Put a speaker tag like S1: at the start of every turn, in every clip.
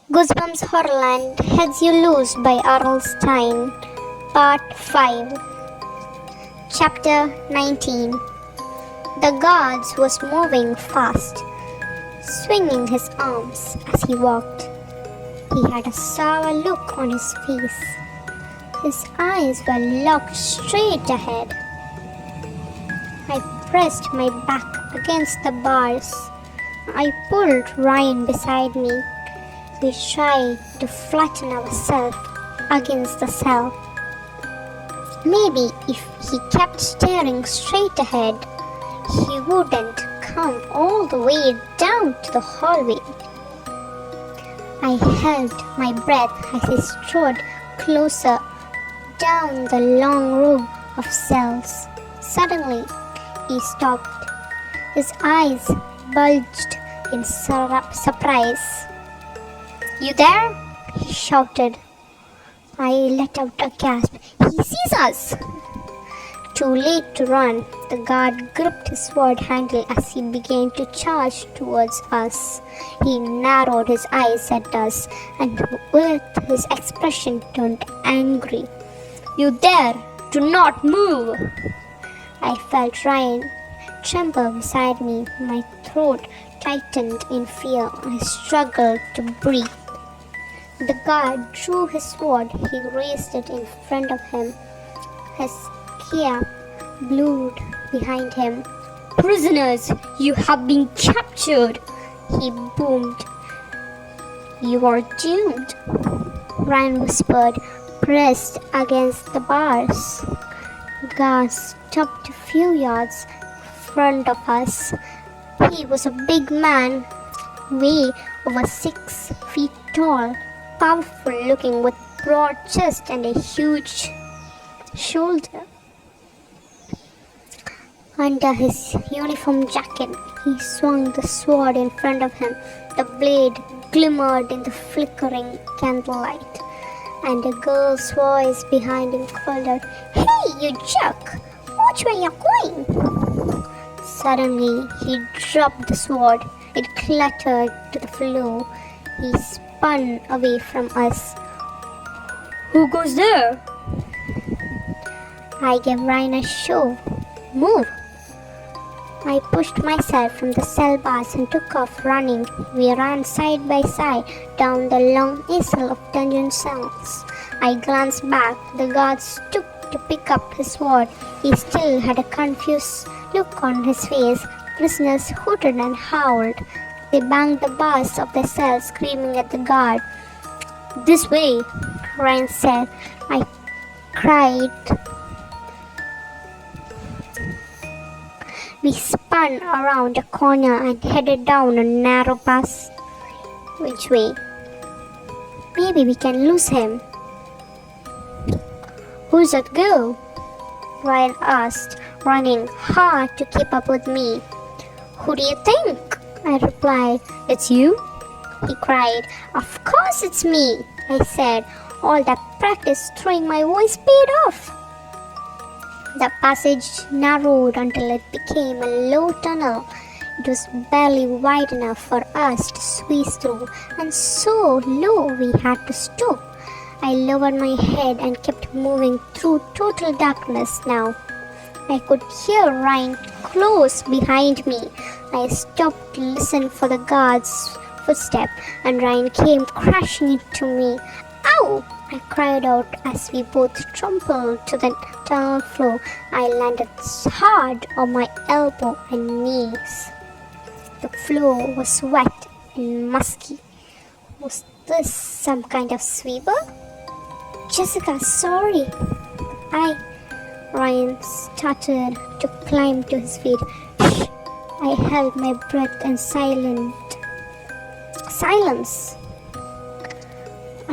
S1: Goosebumps Horrorland Heads You Lose by R.L. Stein, Part 5, Chapter 19. The guard was moving fast, swinging his arms as he walked. He had a sour look on his face. His eyes were locked straight ahead. I pressed my back against the bars. I pulled Ryan beside me. We tried to flatten ourselves against the cell. Maybe if he kept staring straight ahead, he wouldn't come all the way down to the hallway. I held my breath as he strode closer down the long row of cells. Suddenly, he stopped. His eyes bulged in surprise. "You there?" he shouted. I let out a gasp. "He sees us!" Too late to run. The guard gripped his sword handle as he began to charge towards us. He narrowed his eyes at us, and with his expression turned angry. "You there! Do not move!" I felt Ryan tremble beside me. My throat tightened in fear. I struggled to breathe. The guard drew his sword. He raised it in front of him. His cap blew behind him. "Prisoners, you have been captured!" he boomed. "You are doomed," Ryan whispered, pressed against the bars. The guard stopped a few yards in front of us. He was a big man, way over 6 feet tall, powerful looking with broad chest and a huge shoulder. Under his uniform jacket, he swung the sword in front of him. The blade glimmered in the flickering candlelight, and a girl's voice behind him called out, "Hey, you jerk! Watch where you're going!" Suddenly, he dropped the sword. It clattered to the floor. He spun away from us. "Who goes there?" I gave Ryan a shove. "Move!" I pushed myself from the cell bars and took off running. We ran side by side down the long aisle of dungeon cells. I glanced back. The guard stood to pick up his sword. He still had a confused look on his face. Prisoners hooted and howled. They banged the bars of the cell, screaming at the guard. "This way," Ryan said. I cried. We spun around a corner and headed down a narrow pass. "Which way?" "Maybe we can lose him." "Who's that girl?" Ryan asked, running hard to keep up with me. "Who do you think?" I replied. "It's you?" he cried. "Of course it's me," I said. All that practice throwing my voice paid off. The passage narrowed until it became a low tunnel. It was barely wide enough for us to squeeze through, and so low we had to stoop. I lowered my head and kept moving through total darkness now. I could hear Ryan close behind me. I stopped to listen for the guard's footstep, and Ryan came crashing into me. "Ow!" I cried out as we both trampled to the tunnel floor. I landed hard on my elbow and knees. The floor was wet and musky. Was this some kind of sweeper? "Jessica, sorry." Ryan started to climb to his feet. "Shh!" I held my breath in silence.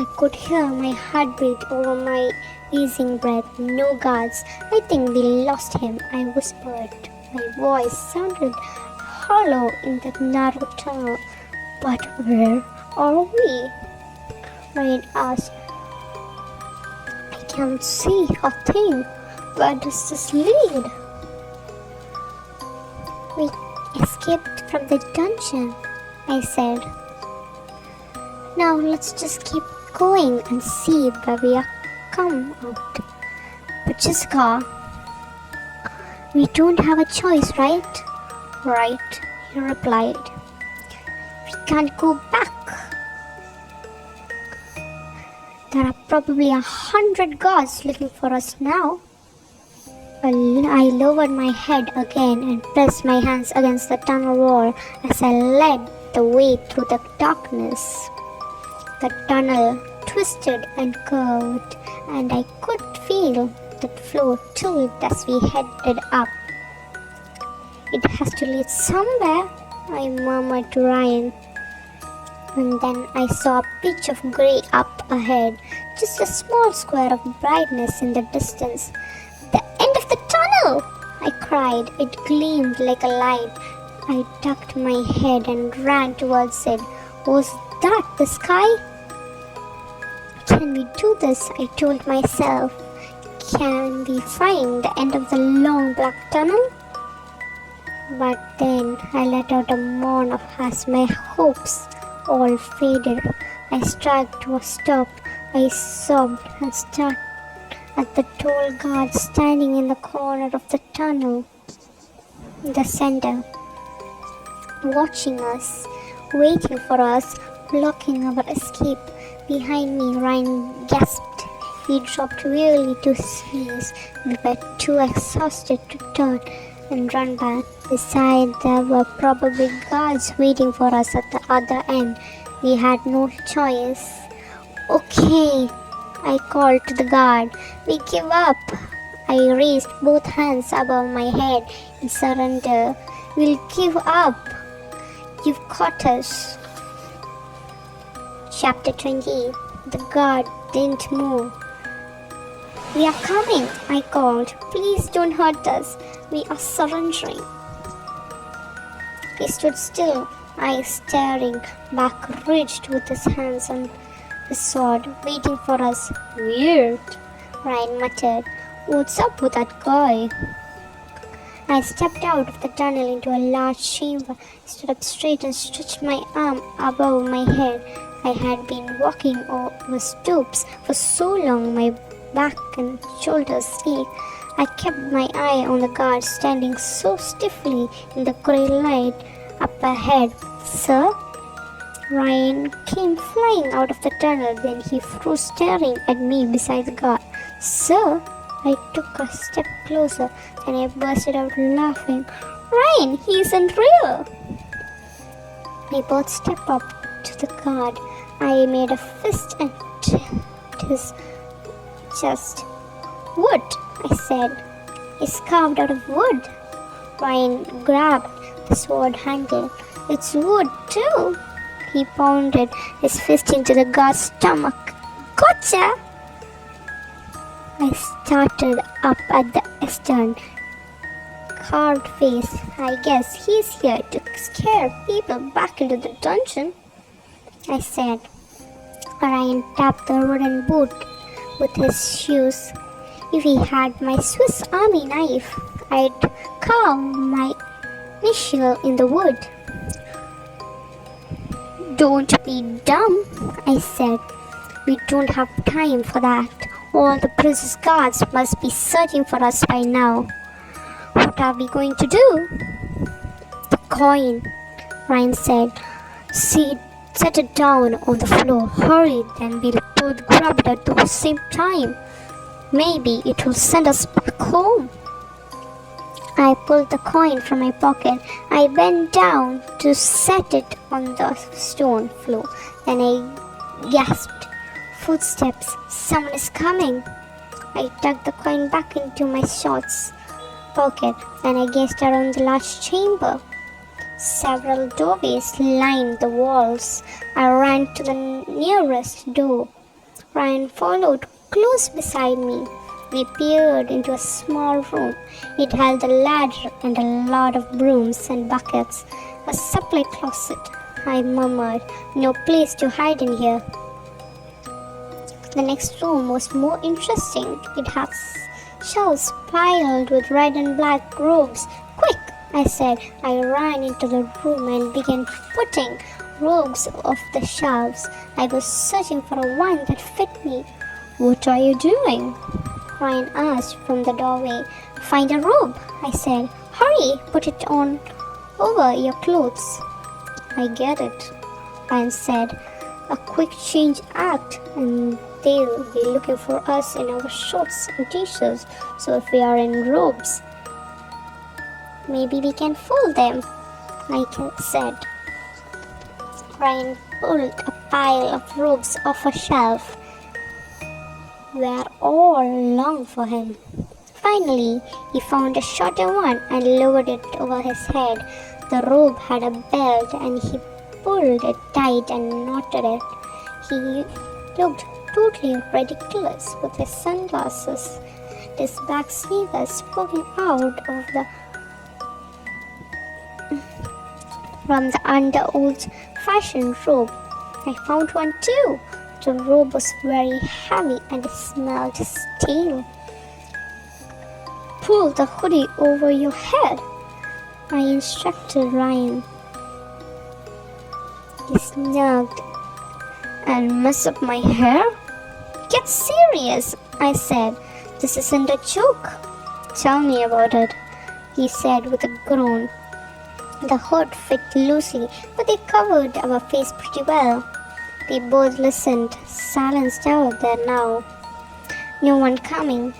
S1: I could hear my heartbeat over my wheezing breath. "No guards. I think we lost him," I whispered. My voice sounded hollow in that narrow tunnel. "But where are we?" Ryan asked. "I can't see a thing. Where does this lead?" "We escaped from the dungeon," I said. Now let's just keep going and see where we are come out. But Jessica, we don't have a choice, right? Right, he replied. We can't go back. There are probably 100 guards looking for us now. I lowered my head again and pressed my hands against the tunnel wall as I led the way through the darkness. The tunnel twisted and curved, and I could feel the floor tilt as we headed up. It has to lead somewhere, I murmured to Ryan. And then I saw a patch of grey up ahead, just a small square of brightness in the distance. The end of the tunnel! I cried. It gleamed like a light. I ducked my head and ran towards it. Was that the sky? Can we do this? I told myself. Can we find the end of the long black tunnel? But then I let out a moan as my hopes all faded. I struggled to a stop. I sobbed and stared at the tall guard standing in the corner of the tunnel, in the center, watching us, waiting for us, blocking our escape. Behind me, Ryan gasped. He dropped wearily to his knees. We were too exhausted to turn and run back. Besides, there were probably guards waiting for us at the other end. We had no choice. Okay, I called to the guard. We give up. I raised both hands above my head in surrender. We'll give up. You've caught us. Chapter 20. The guard didn't move. We are coming, I called. Please don't hurt us. We are surrendering. He stood still, eyes staring back, reached with his hands on his sword, waiting for us. Weird, Ryan muttered. What's up with that guy? I stepped out of the tunnel into a large chamber, stood up straight and stretched my arm above my head. I had been walking over stoops for so long my back and shoulders ached. I kept my eye on the guard standing so stiffly in the grey light up ahead. Sir? Ryan came flying out of the tunnel, then he froze staring at me beside the guard. Sir? I took a step closer, then I bursted out laughing. Ryan, he isn't real! We both stepped up to the guard. I made a fist and his chest. Wood, I said. It's carved out of wood. Ryan grabbed the sword handle. It's wood too. He pounded his fist into the guard's stomach. Gotcha! I started up at the stern. Carved face. I guess he's here to scare people back into the dungeon, I said. Ryan tapped the wooden boot with his shoes. If he had my Swiss Army knife, I'd carve my initial in the wood. Don't be dumb, I said. We don't have time for that. All the precious guards must be searching for us by now. What are we going to do? The coin, Ryan said. Set it down on the floor. Hurry, then we'll both grab it at the same time. Maybe it will send us back home. I pulled the coin from my pocket. I bent down to set it on the stone floor. Then I gasped. Footsteps. Someone is coming. I tucked the coin back into my shorts pocket. Then I gazed around the large chamber. Several doorways lined the walls. I ran to the nearest door. Ryan followed close beside me. We peered into a small room. It held a ladder and a lot of brooms and buckets. A supply closet, I murmured. No place to hide in here. The next room was more interesting. It had shelves piled with red and black robes. Quick, I said. I ran into the room and began putting robes off the shelves. I was searching for one that fit me. What are you doing? Ryan asked from the doorway. Find a robe, I said. Hurry, put it on over your clothes. I get it, Ryan said. A quick change act and they'll be looking for us in our shorts and t-shirts. So if we are in robes, maybe we can fold them, I said. Ryan pulled a pile of robes off a shelf. Were all long for him. Finally, he found a shorter one and lowered it over his head. The robe had a belt and he pulled it tight and knotted it. He looked totally ridiculous with his sunglasses, his back sleeves poking out of from the under old-fashioned robe. I found one too. The robe was very heavy and it smelled stale. Pull the hoodie over your head, I instructed Ryan. He snugged. And mess up my hair? Get serious, I said. This isn't a joke. Tell me about it, he said with a groan. The hood fit loosely, but it covered our face pretty well. We both listened, silenced out there now. No one coming.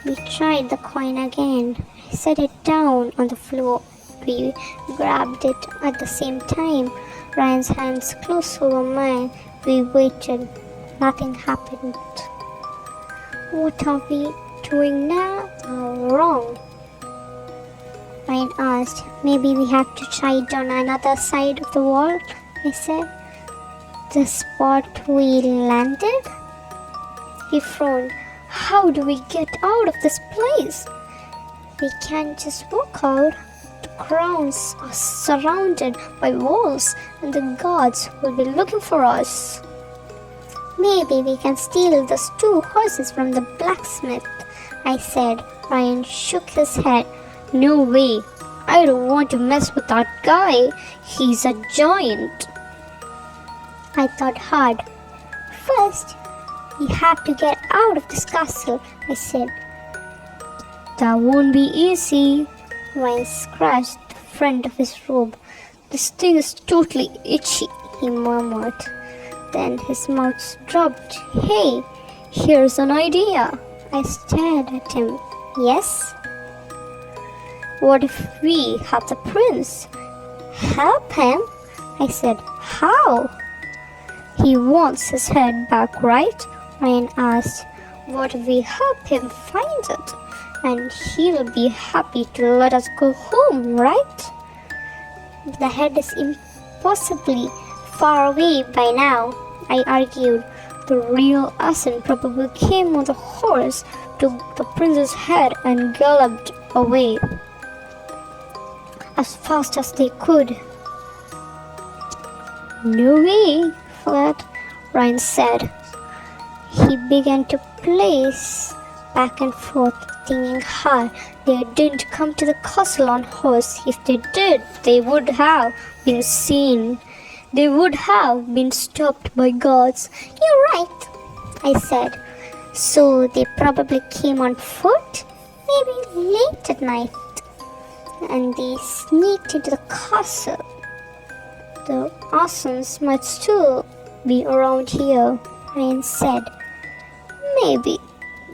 S1: We tried the coin again. I set it down on the floor. We grabbed it at the same time. Ryan's hands closed over mine. We waited. Nothing happened. What are we doing now? Wrong, Ryan asked. Maybe we have to try it on another side of the wall, I said. The spot we landed? He frowned. How do we get out of this place? We can't just walk out. The grounds are surrounded by walls and the guards will be looking for us. Maybe we can steal those 2 horses from the blacksmith, I said. Ryan shook his head. No way. I don't want to mess with that guy. He's a giant. I thought hard. First, we have to get out of this castle, I said. That won't be easy. Ryan scratched the front of his robe. This thing is totally itchy, he murmured. Then his mouth dropped. Hey, here's an idea. I stared at him. Yes? What if we have the prince? Help him? I said. How? He wants his head back, right? Ryan asked. What if we help him find it? And he'll be happy to let us go home, right? The head is impossibly far away by now, I argued. The real assassin probably came on the horse, took the prince's head and galloped away as fast as they could. No way, Flat, Ryan said. He began to pace back and forth, thinking hard. They didn't come to the castle on horse. If they did, they would have been seen. They would have been stopped by guards. You're right, I said. So they probably came on foot? Maybe late at night. And they sneaked into the castle. The assassins might still be around here, Ryan said. Maybe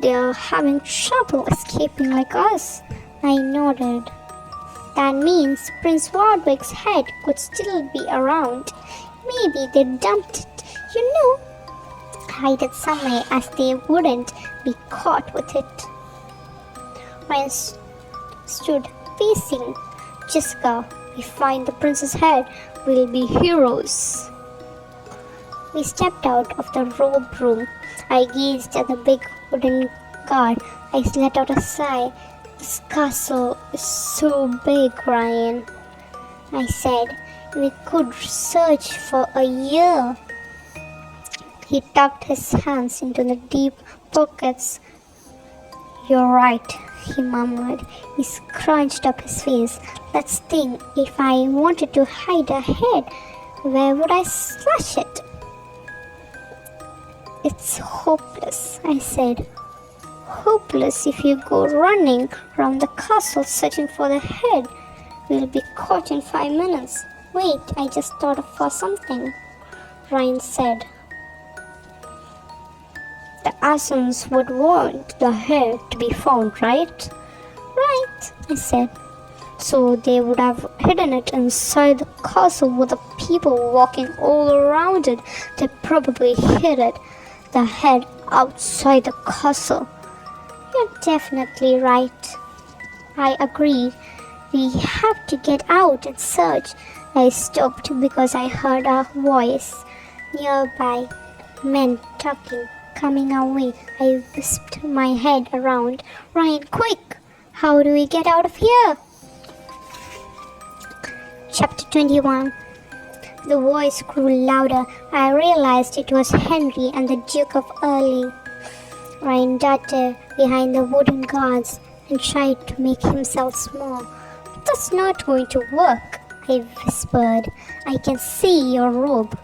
S1: they are having trouble escaping like us. I nodded. That means Prince Wardwick's head could still be around. Maybe they dumped it, hide it somewhere as they wouldn't be caught with it. Ryan stood facing Jessica. We find the prince's head, we'll be heroes. We stepped out of the robe room. I gazed at the big wooden guard. I let out a sigh. This castle is so big, Ryan, I said. We could search for a year. He tucked his hands into the deep pockets. You're right, he murmured. He scrunched up his face. Let's think. If I wanted to hide a head, Where would I slash it? It's hopeless, I said. Hopeless if you go running around the castle searching for the head. We'll be caught in 5 minutes. Wait, I just thought of something, Ryan said. The Assassins would want the head to be found, right? Right, I said. So they would have hidden it inside the castle with the people walking all around it. They probably hid it, the head, outside the castle. You're definitely right, I agreed. We have to get out and search. I stopped because I heard a voice nearby, men talking, coming our way. I whisked my head around. Ryan, quick! How do we get out of here? Chapter 21. The voice grew louder. I realized it was Henry and the Duke of Early. Ryan darted behind the wooden guards and tried to make himself small. That's not going to work, I whispered. I can see your robe.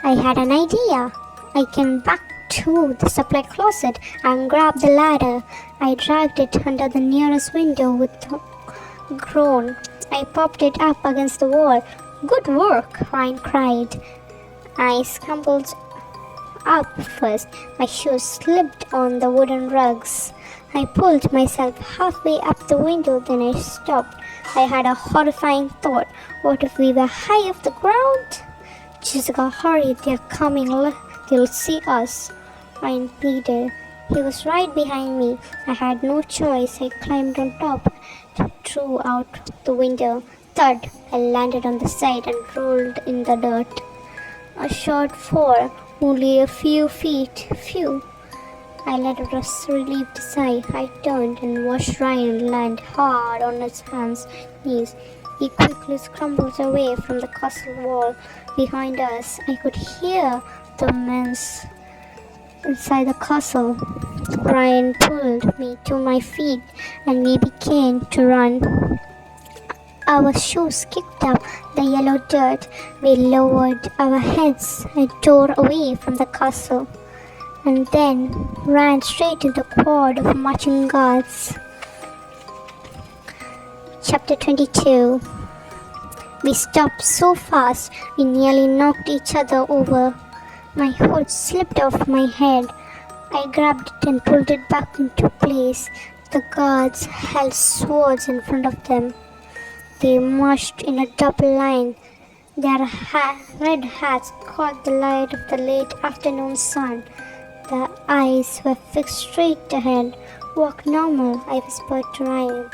S1: I had an idea. I came back to the supply closet and grabbed the ladder. I dragged it under the nearest window with a groan. I popped it up against the wall. Good work, Ryan cried. I scrambled up first. My shoes slipped on the wooden rugs. I pulled myself halfway up the window, then I stopped. I had a horrifying thought. What if we were high off the ground? Jessica, hurry, they're coming. They'll see us. Ryan pleaded. He was right behind me. I had no choice. I climbed on top and threw out the window. Thud! I landed on the side and rolled in the dirt. A short fall, only a few feet. Phew! I let a relieved sigh. I turned and watched Ryan land hard on his hands and knees. He quickly scrambled away from the castle wall behind us. I could hear the men inside the castle. Ryan pulled me to my feet and we began to run. Our shoes kicked up the yellow dirt. We lowered our heads and tore away from the castle, and then ran straight to the quad of marching guards. Chapter 22. We stopped so fast we nearly knocked each other over. My hood slipped off my head. I grabbed it and pulled it back into place. The guards held swords in front of them. They marched in a double line. Their red hats caught the light of the late afternoon sun. Their eyes were fixed straight ahead. Walk normal, I whispered to Ryan.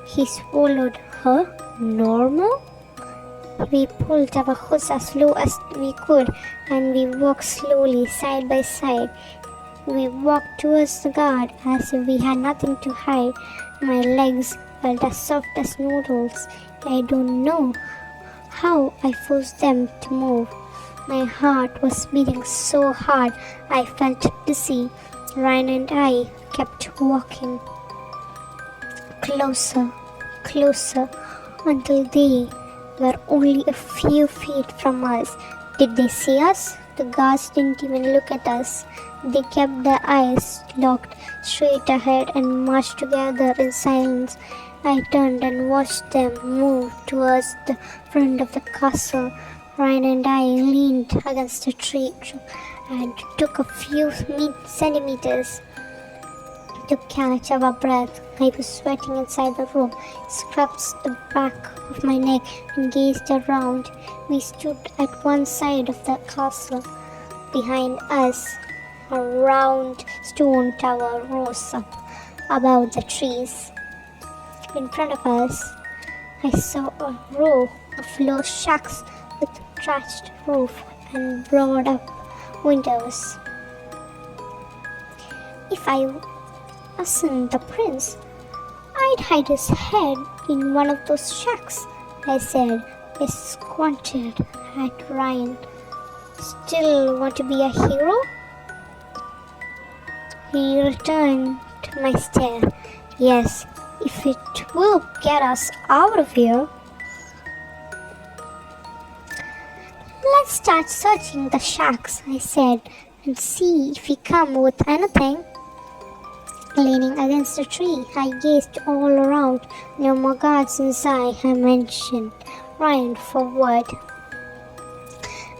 S1: He swallowed. Huh? Normal? We pulled our hoods as low as we could and we walked slowly side by side. We walked towards the guard as if we had nothing to hide. My legs felt as soft as noodles. I don't know how I forced them to move. My heart was beating so hard I felt dizzy. Ryan and I kept walking closer, closer, until they were only a few feet from us. Did they see us? The guards didn't even look at us. They kept their eyes locked straight ahead and marched together in silence. I turned and watched them move towards the front of the castle. Ryan and I leaned against a tree and took a few centimeters to catch our breath. I was sweating inside the room, scratched the back of my neck and gazed around. We stood at one side of the castle. Behind us, a round stone tower rose up above the trees. In front of us, I saw a row of low shacks with thatched roof and broad up windows. If I wasn't the prince, I'd hide his head in one of those shacks, I said. I squinted at Ryan. Still want to be a hero? He returned my stare. Yes, if it will get us out of here. Let's start searching the shacks, I said, and see if we come with anything. Leaning against a tree, I gazed all around. No more guards inside, I mentioned, ran forward.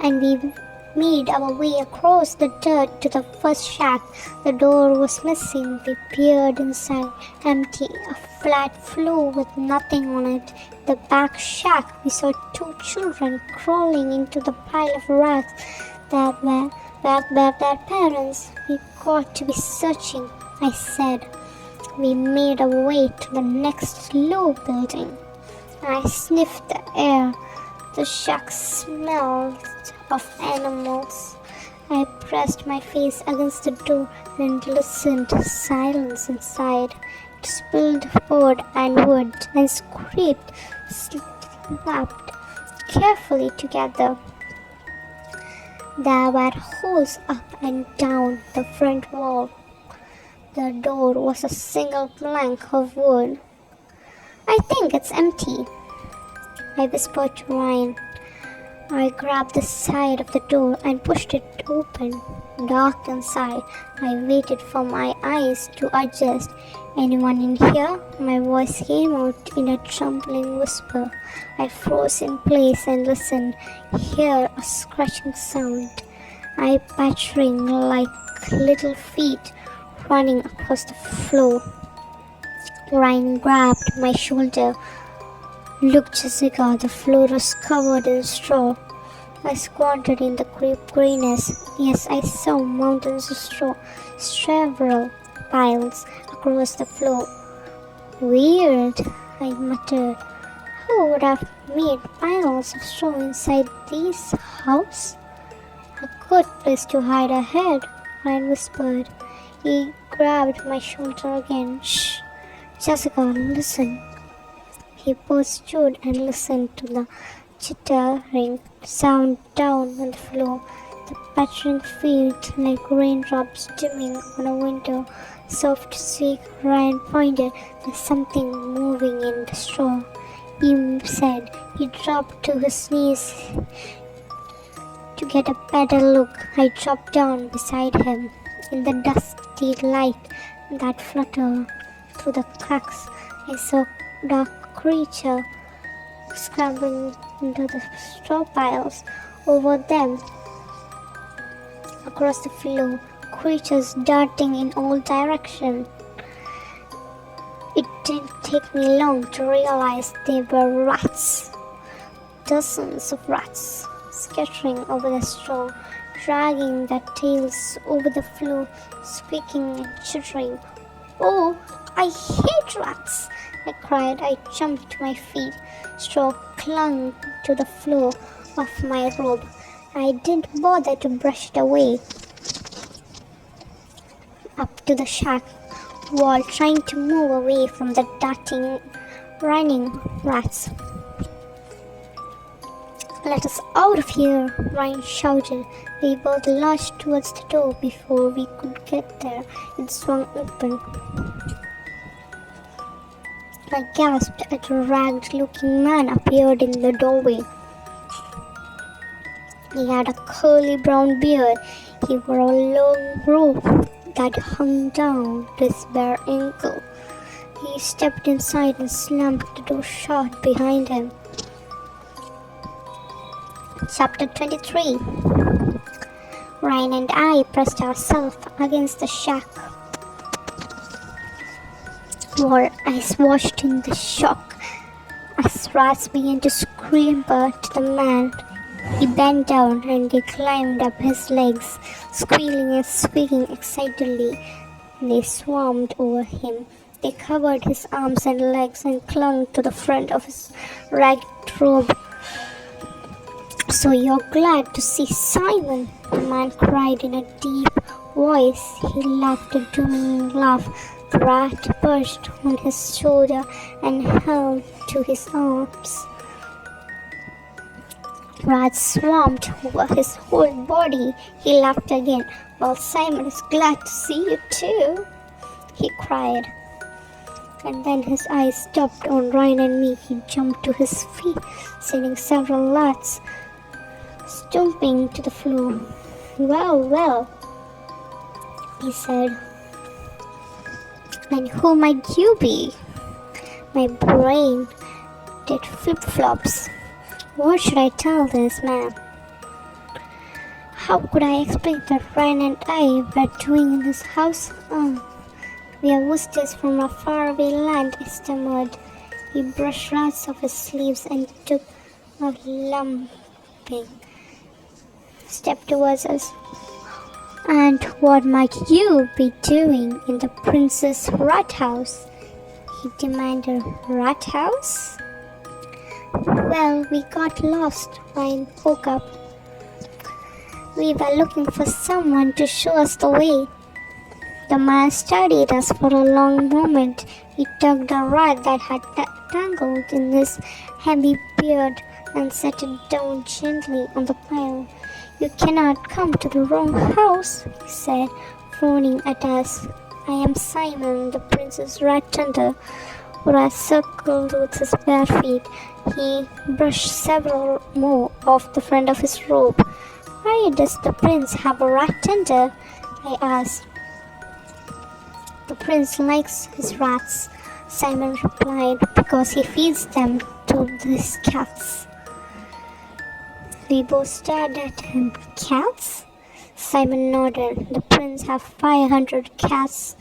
S1: And we made our way across the dirt to the first shack. The door was missing. We peered inside, empty, a flat floor with nothing on it. The back shack, we saw two children crawling into the pile of rats that were their parents. We got to be searching, I said. We made our way to the next low building. I sniffed the air. The shack smelled of animals. I pressed my face against the door and listened. Silence inside. It spilled board and wood and scraped, slapped carefully together. There were holes up and down the front wall. The door was a single plank of wood. I think it's empty, I whispered to Ryan. I grabbed the side of the door and pushed it open. Dark inside. I waited for my eyes to adjust. Anyone in here? My voice came out in a trembling whisper. I froze in place and listened. Hear a scratching sound. I pattering like little feet running across the floor. Ryan grabbed my shoulder. Look, Jessica, the floor was covered in straw. I squatted in the grayness. Yes, I saw mountains of straw, several piles across the floor. Weird, I muttered. Who would have made piles of straw inside this house? A good place to hide a head, Ryan whispered. He grabbed my shoulder again. Shh, Jessica, listen. He both stood and listened to the chittering sound down on the floor. The pattering felt like raindrops dimming on a window. Soft squeak, Ryan pointed. There's something moving in the straw, he said. He dropped to his knees to get a better look. I dropped down beside him. In the dusty light that fluttered through the cracks, I saw a dark creature scrambling into the straw piles. Over them, across the floor, creatures darting in all directions. It didn't take me long to realize they were rats. Dozens of rats scattering over the straw, dragging their tails over the floor, squeaking and chittering. Oh, I hate rats! I cried. I jumped to my feet. Straw clung to the floor of my robe. I didn't bother to brush it away. Up to the shack wall, trying to move away from the darting, running rats. Let us out of here, Ryan shouted. We both lurched towards the door. Before we could get there, it swung open. I gasped as a ragged-looking man appeared in the doorway. He had a curly brown beard. He wore a long robe that hung down to his bare ankle. He stepped inside and slammed the door shut behind him. Chapter 23. Ryan and I pressed ourselves against the shack wall. Eyes washed in the shock as rats began to scamper to the man. He bent down and they climbed up his legs, squealing and squeaking excitedly. They swarmed over him. They covered his arms and legs and clung to the front of his ragged robe. So you're glad to see Simon, the man cried in a deep voice. He laughed a dooming laugh. The rat perched on his shoulder and held to his arms. Rats swarmed over his whole body. He laughed again. Well, Simon is glad to see you too, he cried. And then his eyes stopped on Ryan and me. He jumped to his feet, sending several rats stomping to the floor. Well, well, he said. And who might you be? My brain did flip-flops. What should I tell this man? How could I explain that Ryan and I were doing in this house? We are visitors from a faraway land, he stammered. He brushed rats off his sleeves and took a lumping step towards us. And what might you be doing in the prince's rat house? He demanded. Rat house? Well, we got lost, Ryan spoke up. We were looking for someone to show us the way. The man studied us for a long moment. He tugged a rat that had tangled in his heavy beard and set it down gently on the pile. You cannot come to the wrong house, he said, frowning at us. I am Simon, the prince's rat tender. Rat circled with his bare feet. He brushed several more off the front of his robe. Why does the prince have a rat tender? I asked. The prince likes his rats, Simon replied, because he feeds them to his cats. We both stared at him. Cats? Simon nodded. The prince has 500 cats.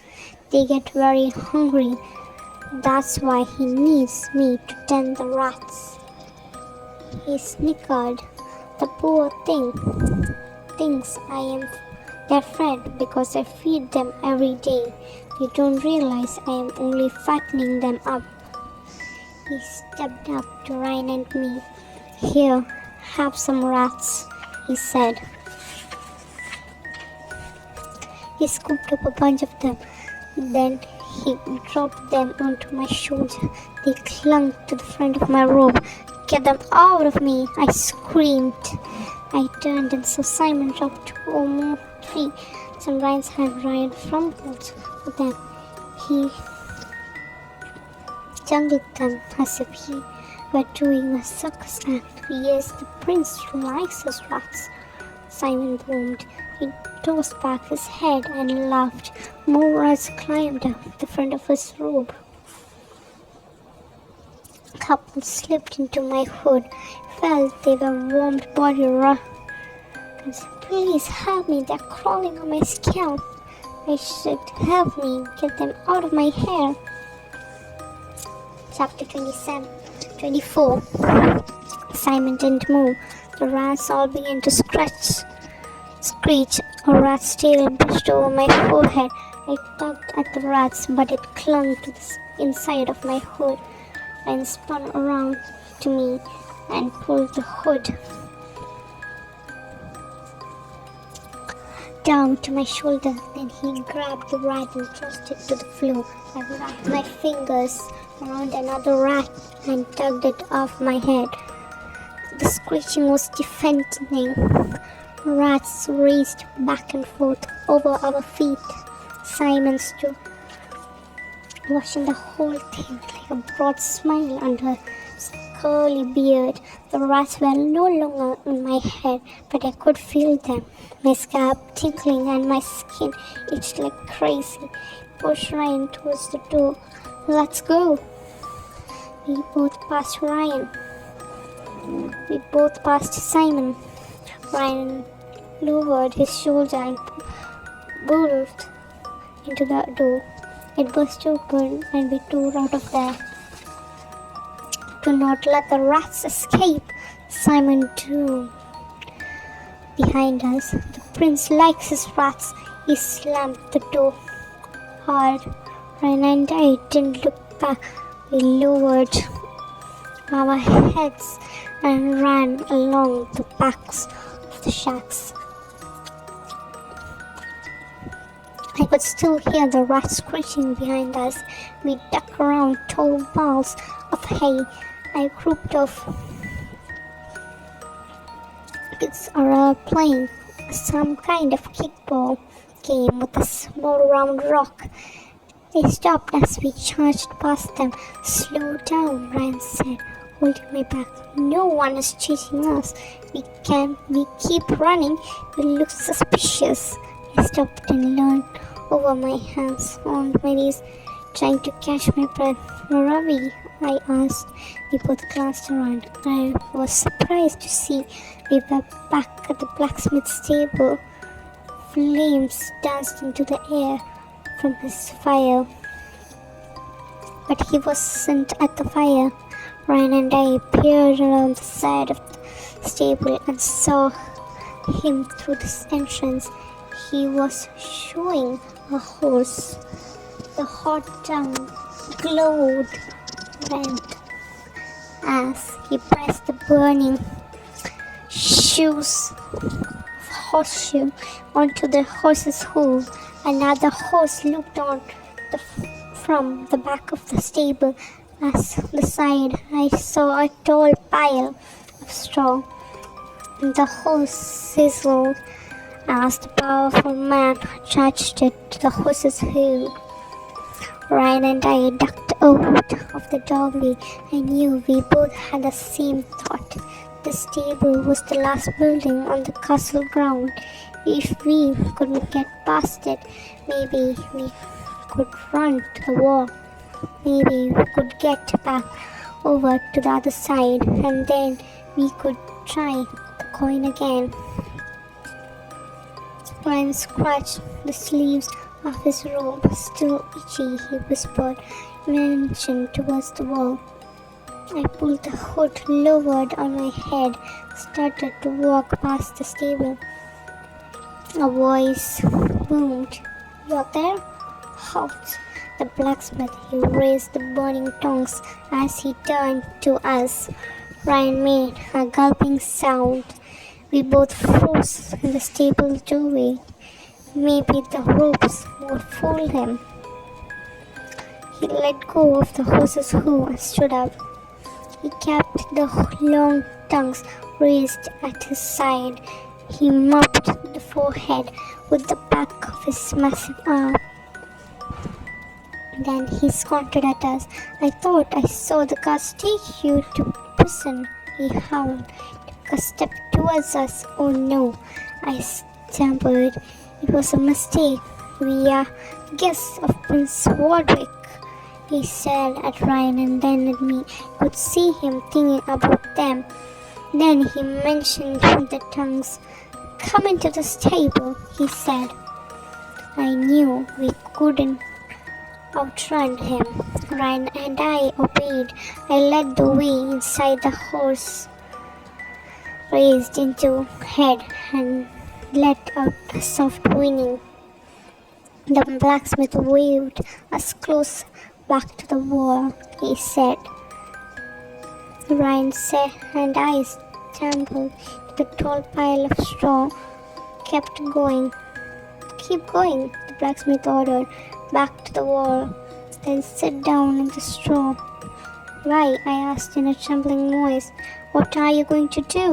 S1: They get very hungry. That's why he needs me to tend the rats. He snickered. The poor thing thinks I am their friend because I feed them every day. They don't realize I am only fattening them up. He stepped up to Ryan and me. Here, have some rats, he said. He scooped up a bunch of them. Then he dropped them onto my shoulder. They clung to the front of my robe. Get them out of me, I screamed. I turned and saw Simon drop 2 or more trees. Some Ryan's had Ryan fumbled with them. He jungled them as if he were doing a circus act. Yes, the prince likes his rats, Simon boomed. He tossed back his head and laughed. More rats climbed up the front of his robe. A couple slipped into my hood. Felt they were warmed body rats. Please help me, they're crawling on my scalp. I said, help me, get them out of my hair. Chapter 24. Simon didn't move. The rats all began to screech. A rat's tail brushed over my forehead. I tugged at the rats, but it clung to the inside of my hood and spun around to me and pulled the hood down to my shoulder. Then he grabbed the rat and tossed it to the floor. I wrapped my fingers around another rat and tugged it off my head. The screeching was deafening. Rats raced back and forth over our feet. Simon stood watching the whole thing like a broad smile under his curly beard. The rats were no longer on my head, but I could feel them. My scalp tickling and my skin itched like crazy. Pushed Ryan towards the door. Let's go. We both passed Ryan. We both passed Simon. Ryan lowered his shoulder and bolted into the door. It burst open and we tore out of there. Do not let the rats escape, Simon drew behind us. The prince likes his rats. He slammed the door hard. Ryan and I didn't look back. We lowered our heads and ran along the backs of the shacks. I could still hear the rats screeching behind us. We ducked around tall bales of hay. I grouped of kids are playing some kind of kickball game with a small round rock. They stopped as we charged past them. Slow down, Ryan said. holding my back. No one is chasing us. We keep running. We look suspicious. I stopped and leaned over my hands on my knees, trying to catch my breath. Where are we? I asked. We both glanced around. I was surprised to see we were back at the blacksmith's stable. Flames danced into the air from his fire. But he wasn't at the fire. Ryan and I peered around the side of the stable and saw him through the entrance. He was showing a horse. The hot tongue glowed red as he pressed the burning horseshoe onto the horse's hoof. Another horse looked on from the back of the stable. As the side, I saw a tall pile of straw. The horse sizzled as the powerful man attached it to the horse's hoof. Ryan and I ducked out of the doorway. I knew we both had the same thought. The stable was the last building on the castle ground. If we couldn't get past it, maybe we could run to the wall. Maybe we could get back over to the other side, and then we could try the coin again. Ryan scratched the sleeves of his robe. Still itchy, he whispered, motioned towards the wall. I pulled the hood lowered on my head, started to walk past the stable. A voice boomed. "You're there?" Halt! The blacksmith. He raised the burning tongs as he turned to us. Ryan made a gulping sound. We both froze in the stable doorway. Maybe the ropes would fool him. He let go of the horse's hoof and stood up. He kept the long tongues raised at his side. He mopped the forehead with the back of his massive arm. Then he squinted at us. "I thought I saw the guards take you to prison," he howled. Took a step towards us. "Oh no," I stammered. "It was a mistake. We are guests of Prince Wardwick," he said at Ryan and then at me. I could see him thinking about them. Then he mentioned the tongues. "Come into the stable," he said. I knew we couldn't outrun him. Ryan and I obeyed. I led the way inside. The horse raised into head and let out a soft whinny. The blacksmith waved us close back to the wall. He said. Ryan said, and I stumbled to the tall pile of straw. Kept going. "Keep going," the blacksmith ordered. "Back to the wall. Then sit down in the straw." "Why?" I asked in a trembling voice. "What are you going to do?"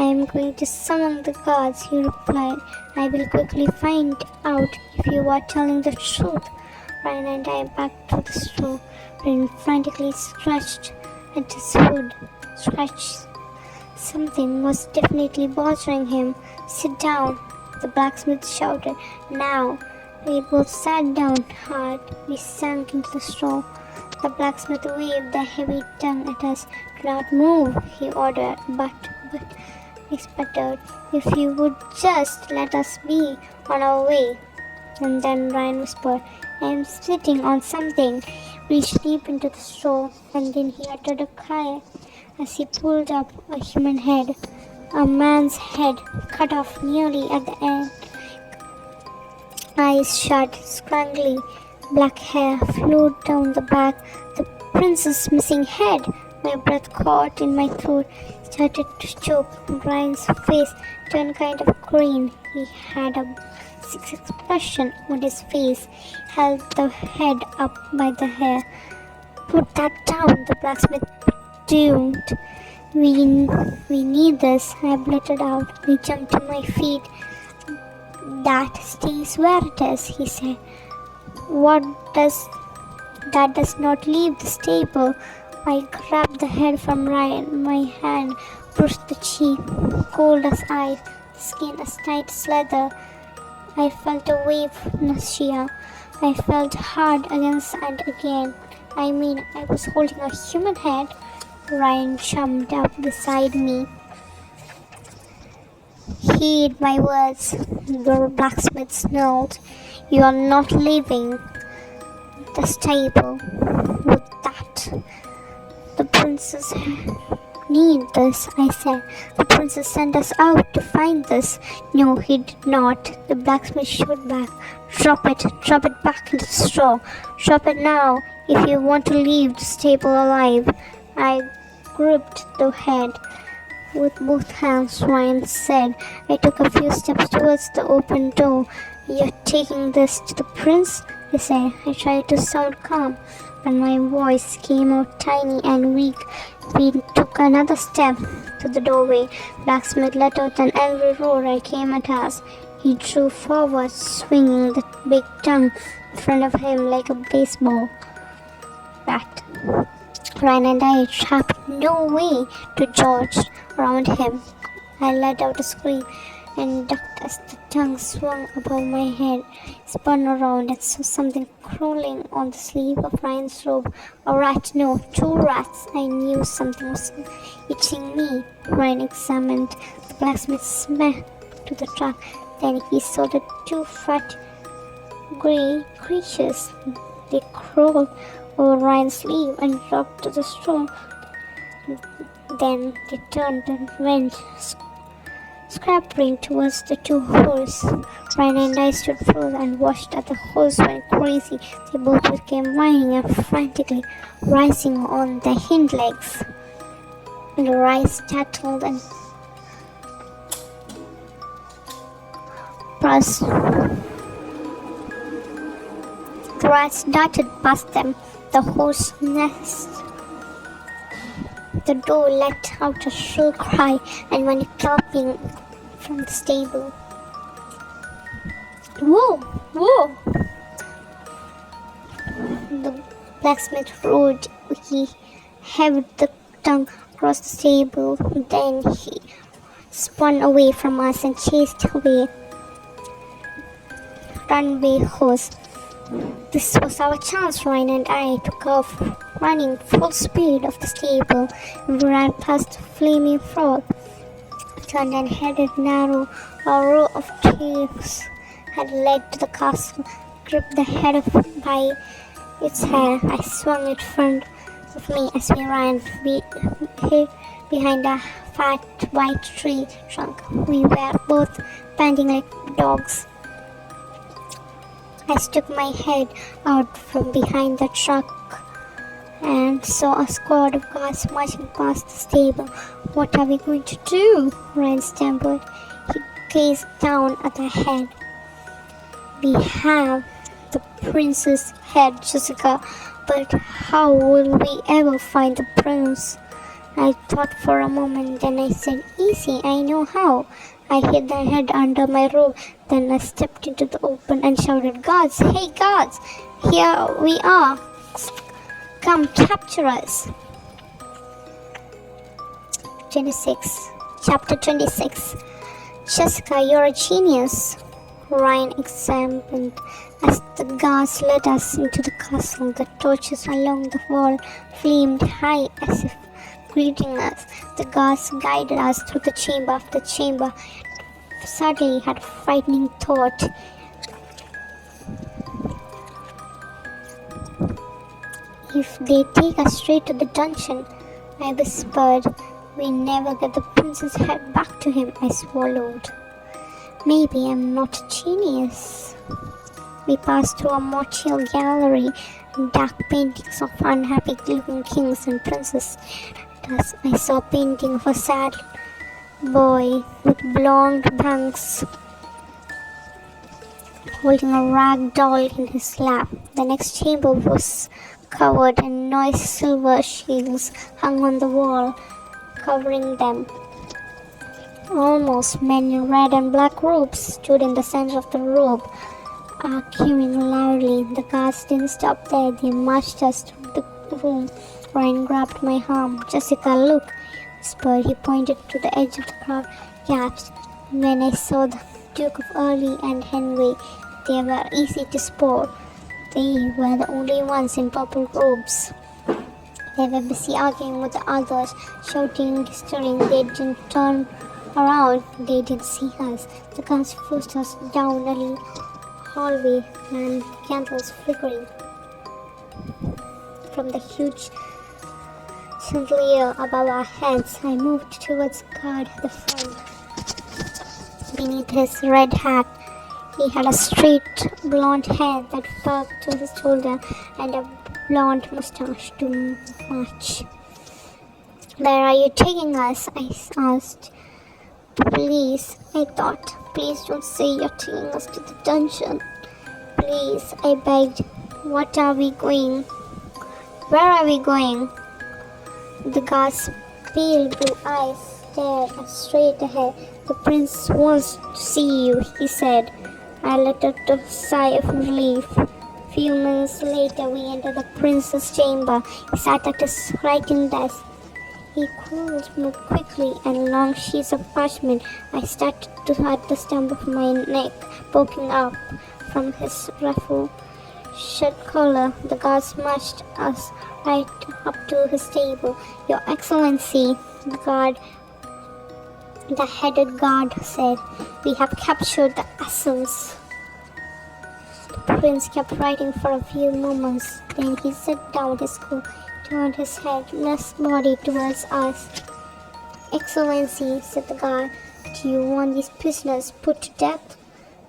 S1: "I am going to summon the guards," he replied. "I will quickly find out if you are telling the truth." Ryan and I backed to the straw. Ryan frantically scratched at his hood. Something was definitely bothering him. "Sit down," the blacksmith shouted. "Now." We both sat down hard. We sank into the straw. The blacksmith waved the heavy tongue at us. "Do not move," he ordered. But, I sputtered, "if you would just let us be on our way." And then Ryan whispered, "I am sitting on something." Reached deep into the straw, and then he uttered a cry as he pulled up a human head. A man's head, cut off nearly at the end. Eyes shut, scraggly black hair flowed down the back. The prince's missing head. My breath caught in my throat, started to choke. Ryan's face turned kind of green. He had a sick expression on his face. Held the head up by the hair. "Put that down," the blacksmith doomed. We need this," I blurted out. I jumped to my feet. "That stays where it is," he said. That does not leave the stable." I grabbed the head from Ryan. My hand brushed the cheek, cold as ice, skin as tight as leather. I felt a wave of nausea. I felt hard against and again. I mean, I was holding a human head. Ryan jumped up beside me. Heed my words, the blacksmith snarled. You are not leaving the stable with that. The princess need this, I said. The princess sent us out to find this. No, he did not. The blacksmith shot back. Drop it back into the straw. Drop it now if you want to leave the stable alive. I gripped the head with both hands, Ryan said. I took a few steps towards the open door. You're taking this to the prince? I said. I tried to sound calm, but my voice came out tiny and weak. We took another step to the doorway. Blacksmith let out an angry roar and came at us. He drew forward, swinging the big tongue in front of him like a baseball bat. Ryan and I trapped no way to dodge around him. I let out a scream and ducked as the tongue swung above my head, spun around and saw something crawling on the sleeve of Ryan's robe. A rat, no, two rats. I knew something was itching me. Ryan examined the blacksmith's smell to the truck. Then he saw the two fat grey creatures. They crawled over Ryan's sleeve and dropped to the straw. Then they turned and went scampering towards the two horses. Ryan and I stood frozen and watched as the horse went crazy. They both became whining and frantically rising on their hind legs. And the rice tattled and burst. The rats darted past them. The horse nests. The door let out a shrill cry and went galloping from the stable. Whoa! Whoa! The blacksmith roared. He held the tongue across the stable. Then he spun away from us and chased away runaway horse. This was our chance. Ryan and I took off, running full speed of the stable. We ran past the flaming frog, turned and headed narrow. A row of trees had led to the castle. Gripped the head by its hair. I swung it in front of me as we ran. We hid behind a fat white tree trunk. We were both panting like dogs. I stuck my head out from behind the truck and saw a squad of guards marching past the stable. What are we going to do? Ryan stammered. He gazed down at the head. We have the prince's head, Jessica, but how will we ever find the prince? I thought for a moment, then I said, easy, I know how. I hid the head under my robe. Then I stepped into the open and shouted, Guards! Hey guards! Here we are! Come capture us! 26. Chapter 26. Jessica, you're a genius! Ryan examined as the guards led us into the castle. The torches along the wall flamed high as if greeting us. The guards guided us through the chamber after chamber. Suddenly had a frightening thought. If they take us straight to the dungeon, I whispered, we never get the prince's head back to him. I swallowed. Maybe I'm not a genius. We passed through a motel gallery and dark paintings of unhappy-looking kings and princes. Thus, I saw a painting of a sad boy with blonde bangs holding a rag doll in his lap. The next chamber was covered in noisy silver shields hung on the wall, covering them. Almost men in red and black robes stood in the center of the room, arguing loudly. The guards didn't stop there. They marched us through the room Ryan grabbed my arm. Jessica, look, whispered. He pointed to the edge of the crowd. Gasped. When I saw the Duke of Early and Henry, they were easy to spot. They were the only ones in purple robes. They were busy arguing with the others, shouting, stirring. They didn't turn around. They didn't see us. The guards forced us down a hallway and candles flickering from the huge chandelier above our heads. I moved towards the guard at the front. Beneath his red hat, he had a straight blonde hair that fell to his shoulder and a blonde mustache to match. Where are you taking us? I asked. Please, I thought. Please don't say you're taking us to the dungeon. Please, I begged. What are we going? Where are we going? The guard's pale blue eyes stared straight ahead. The prince wants to see you, he said. I let out a sigh of relief. Few minutes later, we entered the prince's chamber. He sat at his writing desk. He crawled more quickly and long sheets of parchment. I started to hurt the stump of my neck, poking up from his ruffled shirt collar. The guards marched us right up to his table. Your Excellency, the headed guard said, we have captured the essence. The prince kept writing for a few moments. Then he set down his scroll, turned his headless body towards us. Excellency, said the guard, do you want these prisoners put to death?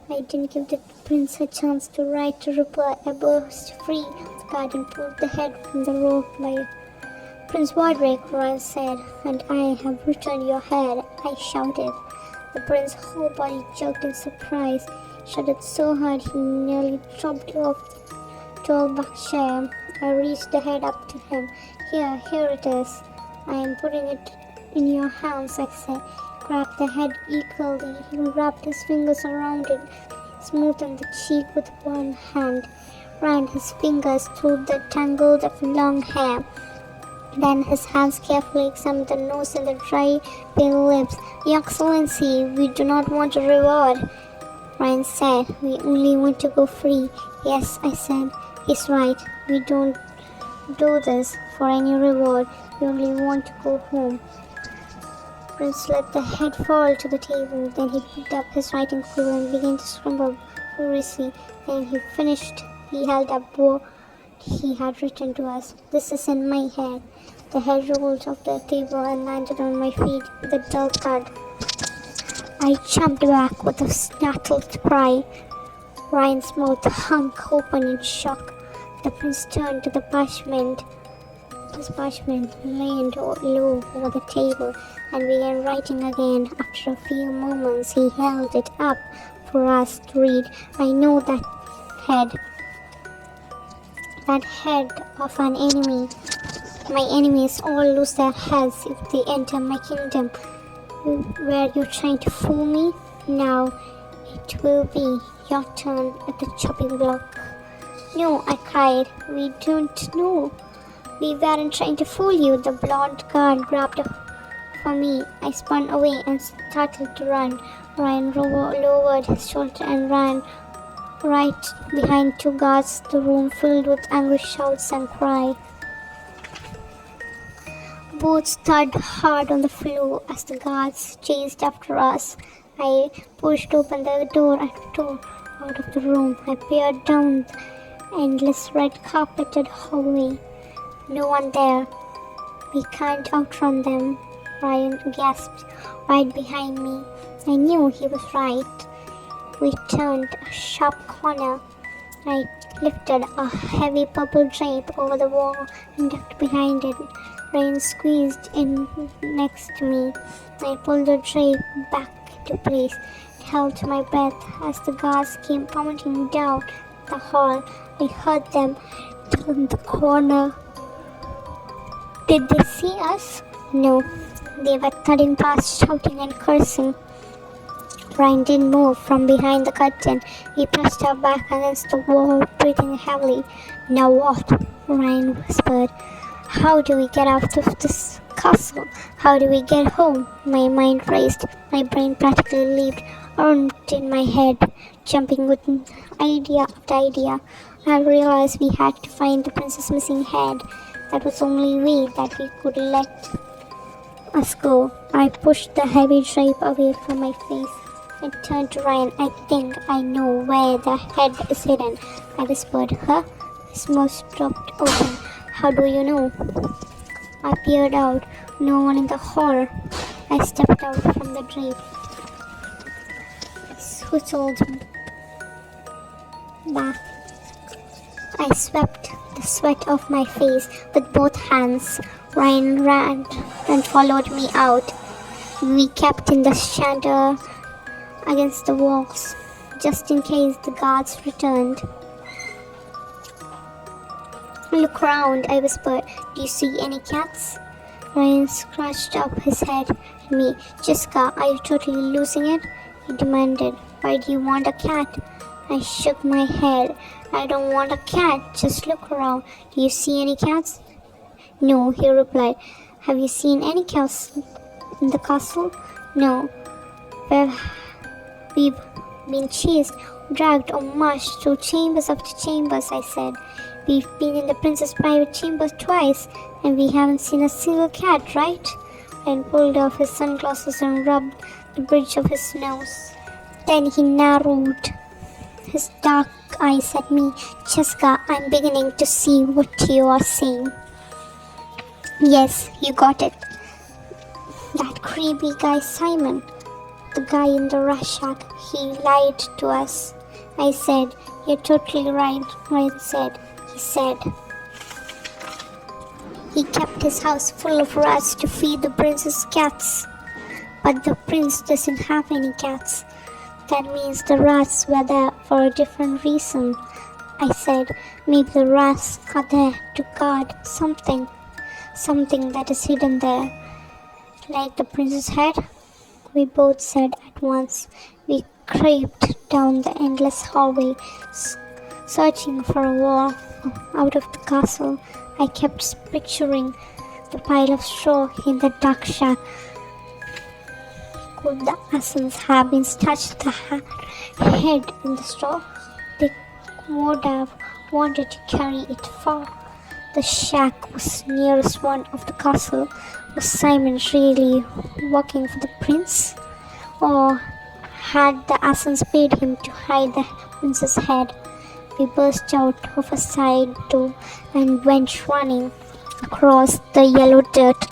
S1: I didn't give the prince a chance to write to reply. I burst free. The guard and pulled the head from the rope by Prince Roderick, Ryan said, and I have returned your head, I shouted. The prince's whole body jerked in surprise, shuddered so hard he nearly dropped off the tall back chair. I reached the head up to him. Here it is. I am putting it in your hands, I said. Grabbed the head eagerly. He wrapped his fingers around it, smoothed the cheek with one hand, ran his fingers through the tangle of long hair. Then his hands carefully examined the nose and the dry, pale lips. Your Excellency, we do not want a reward, Ryan said. We only want to go free. Yes, I said. He's right. We don't do this for any reward. We only want to go home. Prince let the head fall to the table. Then he picked up his writing quill and began to scribble furiously. Then he finished. He held up what he had written to us. This is in my head. The head rolled off the table and landed on my feet with a dull thud. I jumped back with a startled cry. Ryan's mouth hung open in shock. The prince turned to the parchment. His parchment lay low over the table and began writing again. After a few moments, he held it up for us to read. I know that head of an enemy. My enemies all lose their heads if they enter my kingdom. Were you trying to fool me? Now it will be your turn at the chopping block. No, I cried. We don't know. We weren't trying to fool you. The blonde guard grabbed for me. I spun away and started to run. Ryan lowered his shoulder and ran right behind two guards, the room filled with angry shouts and cries. Boots thudded hard on the floor as the guards chased after us. I pushed open the door and tore out of the room. I peered down the endless red carpeted hallway. No one there. We can't outrun them, Ryan gasped right behind me. I knew he was right. We turned a sharp corner. I lifted a heavy purple drape over the wall and ducked behind it. Rain squeezed in next to me. I pulled the drape back into place and held my breath as the guards came pounding down the hall. I heard them turn the corner. Did they see us? No. They were thudding past, shouting and cursing. Ryan didn't move from behind the curtain. He pressed her back against the wall, breathing heavily. Now what? Ryan whispered. How do we get out of this castle? How do we get home? My mind raced. My brain practically leaped around in my head, jumping with idea after idea. I realized we had to find the princess' missing head. That was the only way that we could let us go. I pushed the heavy drape away from my face and turned to Ryan. I think I know where the head is hidden, I whispered. Huh? His mouth dropped open. How do you know? I peered out. No one in the hall. I stepped out from the drape. I whistled back. I swept the sweat off my face with both hands. Ryan ran and followed me out. We kept in the shelter against the walls, just in case the guards returned. Look around, I whispered. Do you see any cats? Ryan scratched up his head at me. Jessica, are you totally losing it? He demanded. Why do you want a cat? I shook my head. I don't want a cat. Just look around. Do you see any cats? No, he replied. Have you seen any cats in the castle? No. We've been chased, dragged, or marched through chambers after chambers, I said. We've been in the prince's private chambers twice, and we haven't seen a single cat, right? And pulled off his sunglasses and rubbed the bridge of his nose. Then he narrowed his dark eyes at me. Jessica, I'm beginning to see what you are saying. Yes, you got it. That creepy guy Simon, the guy in the rat shack, he lied to us. I said, you're totally right, Ryan said. He said he kept his house full of rats to feed the prince's cats. But the prince doesn't have any cats. That means the rats were there for a different reason. I said, maybe the rats are there to guard something that is hidden there. Like the prince's head? We both said at once. We crept down the endless hallway, searching for a wall out of the castle. I kept picturing the pile of straw in the dark shack. Could the assassins have been touched the head in the straw? They would have wanted to carry it far. The shack was nearest one of the castle. Was Simon really working for the prince? Or had the assassins paid him to hide the prince's head? We burst out of a side door and went running across the yellow dirt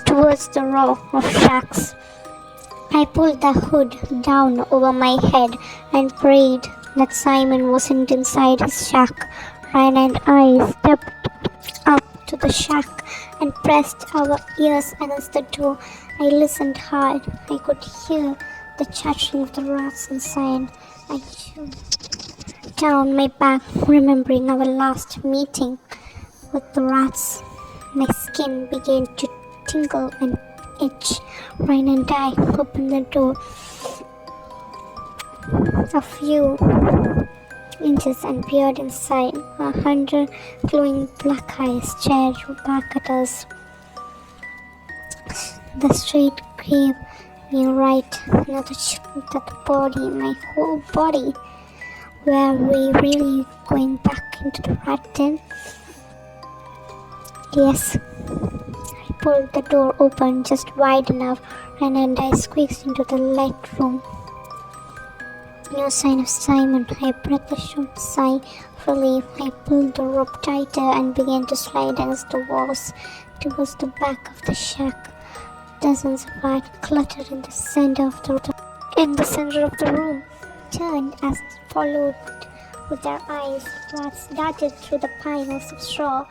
S1: towards the row of shacks. I pulled the hood down over my head and prayed that Simon wasn't inside his shack. Ryan and I stepped up to the shack and pressed our ears against the door. I listened hard. I could hear the chattering of the rats inside. I chewed down my back, remembering our last meeting with the rats. My skin began to tingle and itch. Ryan and I opened the door a few inches and peered inside. 100 glowing black eyes stared back at us. The street gave me right another shot at the body, my whole body. Were we really going back into the rat den? Yes. I pulled the door open just wide enough, and I squeezed into the light room. No sign of Simon. I breathed a short sigh of relief. I pulled the rope tighter and began to slide against the walls towards the back of the shack. Dozens of rats cluttered in the center of the room. Turned as followed with their eyes. Rats darted through the piles of straw.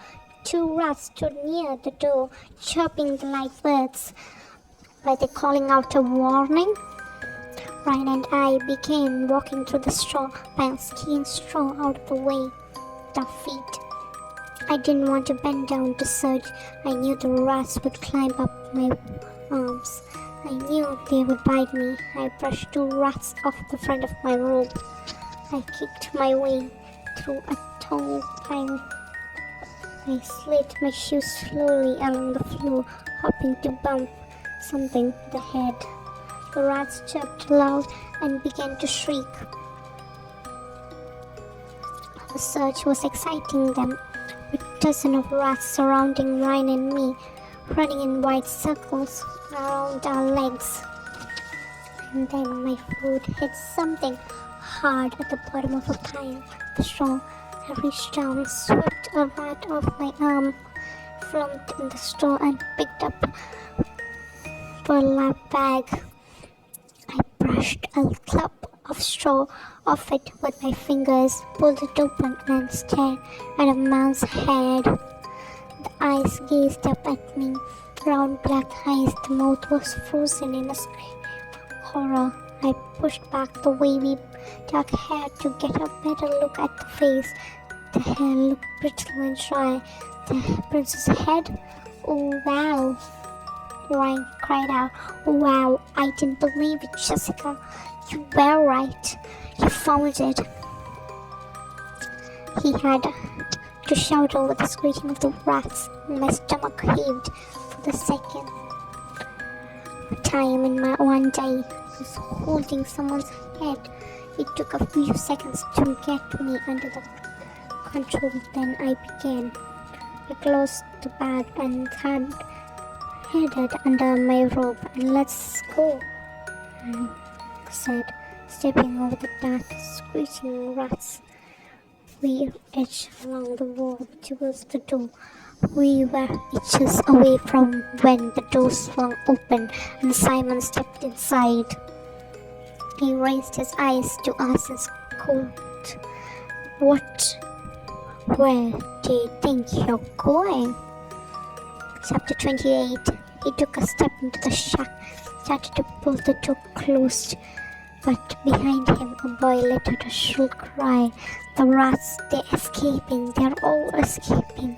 S1: 2 rats stood near the door, chirping like birds. Were they calling out a warning? Ryan and I began walking through the straw piles, kicking straw out of the way with our feet. I didn't want to bend down to search. I knew the rats would climb up my arms. I knew they would bite me. I brushed 2 rats off the front of my robe. I kicked my way through a tall pile I slid my shoes slowly along the floor, hoping to bump something with the head. The rats chirped loud and began to shriek. The search was exciting them, with dozens of rats surrounding Ryan and me, running in wide circles around our legs. And then my foot hit something hard at the bottom of a pile. The straw. I reached down, swept a rat off my arm, flumped in the straw and picked up a burlap bag. I brushed a clump of straw off it with my fingers, pulled it open and stared at a mouse head. The eyes gazed up at me, round black eyes. The mouth was frozen in a scream of horror. I pushed back the wavy dark hair to get a better look at the face. The hair looked brittle and dry. The prince's head? Oh wow! Ryan cried out. Oh wow! I didn't believe it, Jessica. You were right. You found it. He had to shout over the screeching of the rats. My stomach heaved for the second time in my one day. I was holding someone's head. It took a few seconds to get me under the control. Then I began. I closed the bag and headed under my robe. Let's go, I said, stepping over the dark, screeching rats. We edged along the wall towards the door. We were inches away from when the door swung open and Simon stepped inside. He raised his eyes to us and scolded. Where do you think you're going? Chapter 28. He took a step into the shack, started to pull the door closed, but behind him a boy let out a shrill cry. The rats, they're escaping, they're all escaping.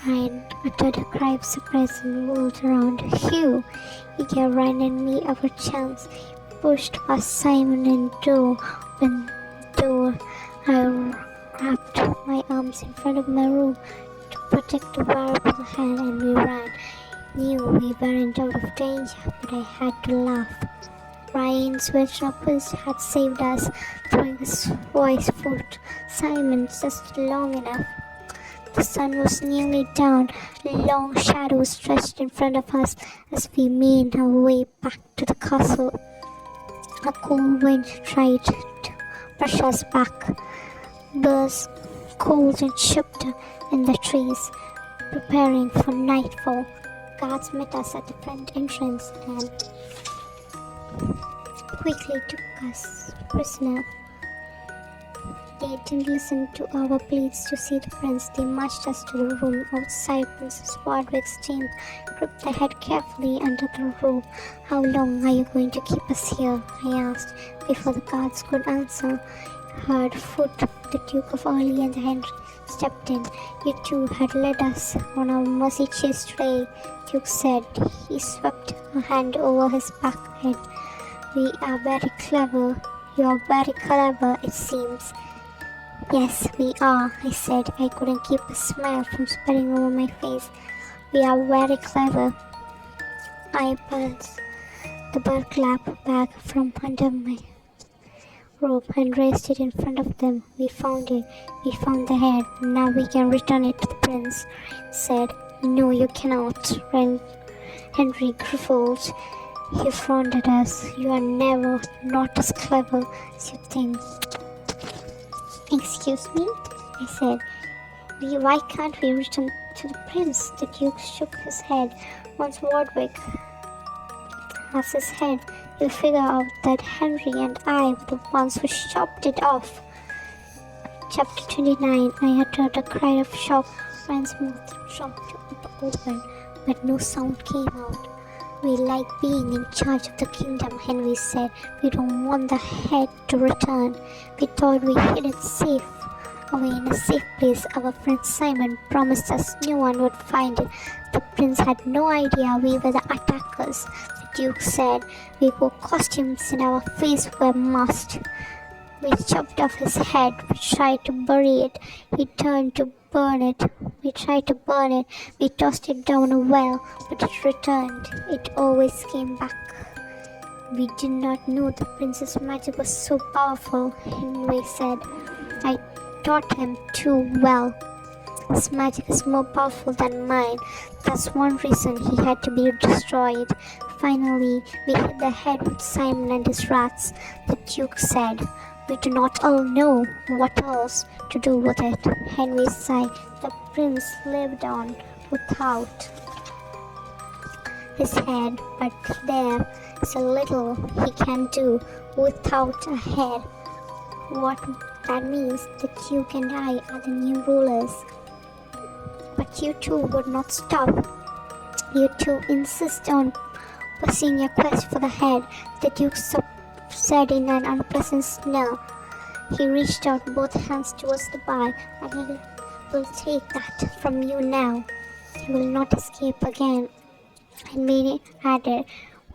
S1: Ryan uttered a cry of surprise and rolled around. Phew! He gave Ryan and me our chance. He pushed past Simon and opened the door. I wrapped my arms in front of my room to protect the wearable hand and we ran. Knew we weren't out of danger, but I had to laugh. Ryan's wedge-droppers had saved us, throwing his voice foot Simon just long enough. The sun was nearly down. Long shadows stretched in front of us as we made our way back to the castle. A cool wind tried to brush us back. Birds called and chirped in the trees, preparing for nightfall. Guards met us at the front entrance and quickly took us prisoner. They didn't listen to our pleas to see the prince. They marched us to the room outside. Princess Wardwick's team gripped the head carefully under the robe. How long are you going to keep us here? I asked. Before the guards could answer, heard foot. The Duke of Early and Henry stepped in. You two had led us on our mercy chased way, Duke said. He swept a hand over his back head. We are very clever. You are very clever, it seems. Yes, we are, I said. I couldn't keep a smile from spreading over my face. We are very clever. I pulled the burlap bag from under my robe and raised it in front of them. We found it. We found the head. Now we can return it to the prince, said. No, you cannot, Henry grumbled. He frowned at us. You are never not as clever as you think. Excuse me, I said. Why can't we return to the prince? The Duke shook his head. Once Wardwick has his head, he'll figure out that Henry and I were the ones who chopped it off. Chapter 29. I uttered a cry of shock. Ryan's mouth dropped open, but no sound came out. We like being in charge of the kingdom, Henry said. We don't want the head to return. We thought we hid it safe, away in a safe place. Our friend Simon promised us no one would find it. The prince had no idea we were the attackers, the Duke said. We wore costumes and our faces were masked. We chopped off his head. We tried to bury it. He turned to burn it. We tried to burn it. We tossed it down a well, but it returned. It always came back. We did not know the prince's magic was so powerful, Henry said. I taught him too well. His magic is more powerful than mine. That's one reason he had to be destroyed. Finally, we hit the head with Simon and his rats, the Duke said. We do not all know what else to do with it. Henry sighed. The prince lived on without his head, but there is a little he can do without a head. What that means, the Duke and I are the new rulers. But you two would not stop. You two insist on pursuing your quest for the head, the Duke said in an unpleasant snarl. He reached out both hands towards the bar. And he will take that from you now. You will not escape again. And we added,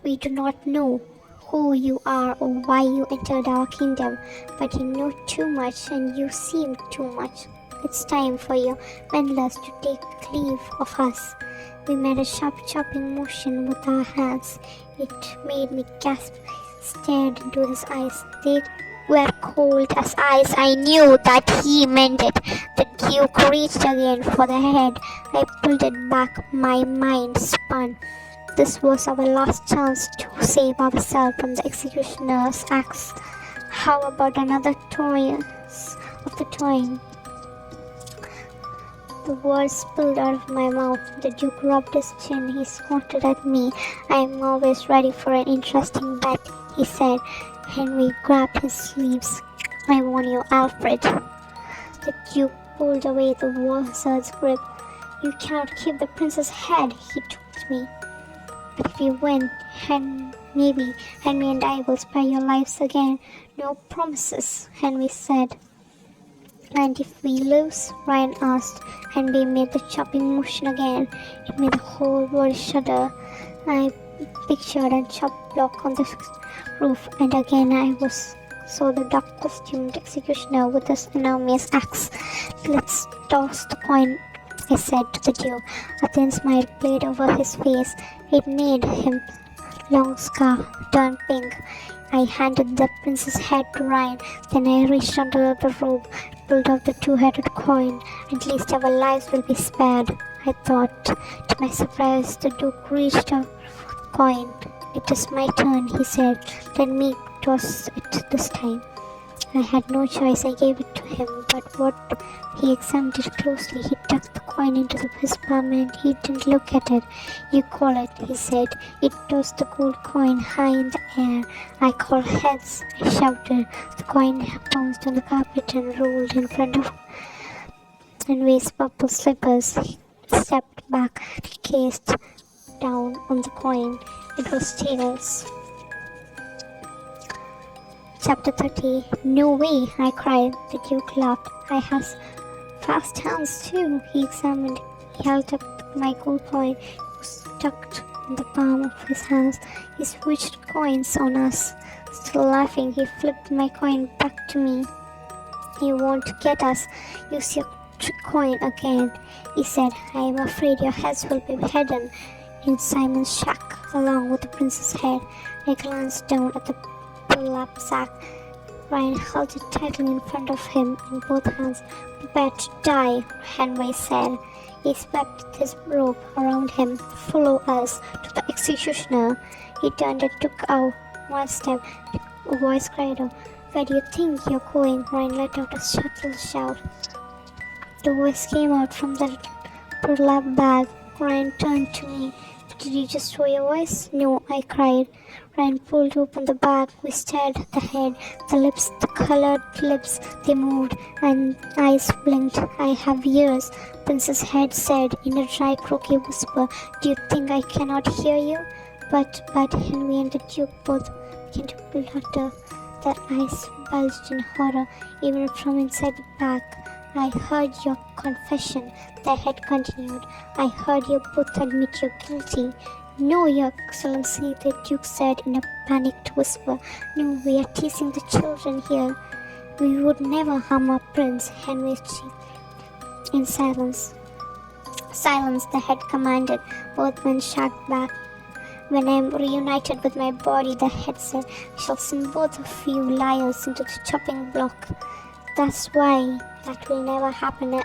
S1: we do not know who you are or why you entered our kingdom, but you know too much and you seem too much. It's time for your meddlers to take leave of us. We made a sharp chopping motion with our hands. It made me gasp. I stared into his eyes. They were cold as ice. I knew that he meant it. The Duke reached again for the head. I pulled it back. My mind spun. This was our last chance to save ourselves from the executioner's axe. How about another toss of the coin? The words spilled out of my mouth. The Duke rubbed his chin. He squinted at me. I am always ready for an interesting bet, he said. Henry grabbed his sleeves. I warn you, Alfred. The Duke pulled away the wizard's grip. You cannot keep the prince's head, he told me. But if you win, maybe Henry and I will spare your lives again. No promises, Henry said. And if we lose? Ryan asked. Henry made the chopping motion again. It made the whole world shudder. I pictured a chopped block on the roof, and again I saw the dark costumed executioner with his enormous axe. Let's toss the coin, I said to the Duke. A thin smile played over his face. It made him long scar turn pink. I handed the prince's head to Ryan. Then I reached under the robe, pulled out the two-headed coin. At least our lives will be spared, I thought. To my surprise, the Duke reached out for the coin. It is my turn, he said. Let me toss it this time. I had no choice. I gave it to him, but what he examined it closely. He tucked the coin into his palm and he didn't look at it. You call it, he said. It tossed the gold coin high in the air. I call heads, I shouted. The coin bounced on the carpet and rolled in front of Henry's purple slippers. He stepped back and gazed down on the coin. It was tails. Chapter 30. No way, I cried. The Duke laughed. I have fast hands too. He examined. He held up my gold coin. It was tucked in the palm of his hands. He switched coins on us. Still laughing, he flipped my coin back to me. You won't get us. Use your trick coin again, he said. I am afraid your heads will be hidden in Simon's shack, along with the prince's head. I glanced down at the burlap sack. Ryan held it tightly in front of him in both hands. Prepare to die, Henry said. He swept his robe around him. Follow us to the executioner. He turned and took out one step. A voice cried out, where do you think you're going? Ryan let out a shuttle shout. The voice came out from the burlap bag. Ryan turned to me. Did you just throw your voice? No, I cried. Ryan pulled open the bag. We stared at the head, the lips, the colored lips. They moved, and eyes blinked. I have ears, Prince's head said in a dry, croaky whisper. Do you think I cannot hear you? But Henry and the Duke both began to flutter. Their eyes bulged in horror, even from inside the bag. I heard your confession, the head continued. I heard you both admit you're guilty. No, Your Excellency, the Duke said in a panicked whisper. No, we are teasing the children here. We would never harm our prince, Henry cheeked in silence. Silence, the head commanded. Both men shot back. When I am reunited with my body, the head said, I shall send both of you liars into the chopping block. That's why that will never happen,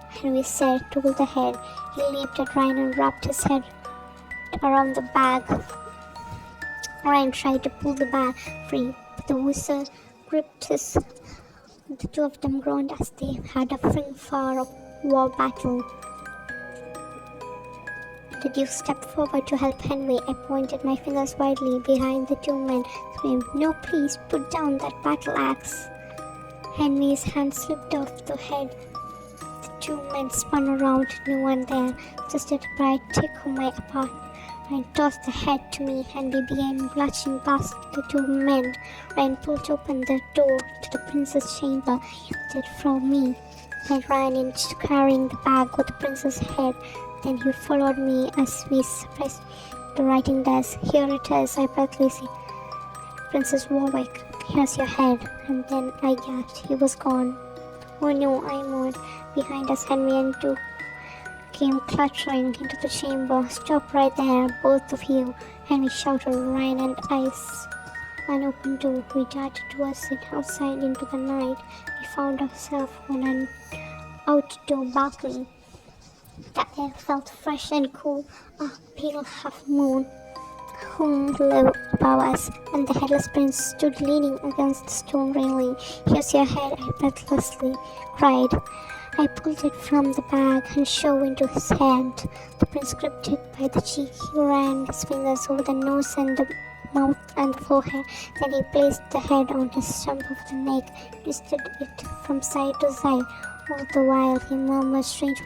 S1: Henry said, told the head. He leaped at Ryan and wrapped his head around the bag. Ryan tried to pull the bag free, but the wizard gripped his. The two of them groaned as they had a far war battle. The Duke stepped forward to help Henry. I pointed my fingers widely behind the two men, screamed, No, please, put down that battle axe. Henry's hand slipped off the head. The two men spun around, no one there, just a bright tick my apart. Ryan tossed the head to me and we began marching past the two men. Ryan pulled open the door to the prince's chamber. He held it from me. I ran in carrying the bag with the prince's head. Then he followed me as we pressed the writing desk. Here it is, I breathlessly. Princess Warwick, here's your head. And then I gasped. He was gone. Oh no, I moaned. Behind us, Henry and Duke came cluttering into the chamber. Stop right there, both of you. Henry shouted. Ryan and Ice. An open door. We darted towards it. Outside into the night, we found ourselves on an outdoor balcony. The air felt fresh and cool. A pale half moon hung low above us, and the headless prince stood leaning against the stone railing. Here's your head, I breathlessly cried. I pulled it from the bag and shoved into his hand. The prince gripped it by the cheek. He ran his fingers over the nose and the mouth and the forehead. Then he placed the head on his stump of the neck, twisted it from side to side. All the while he murmured strange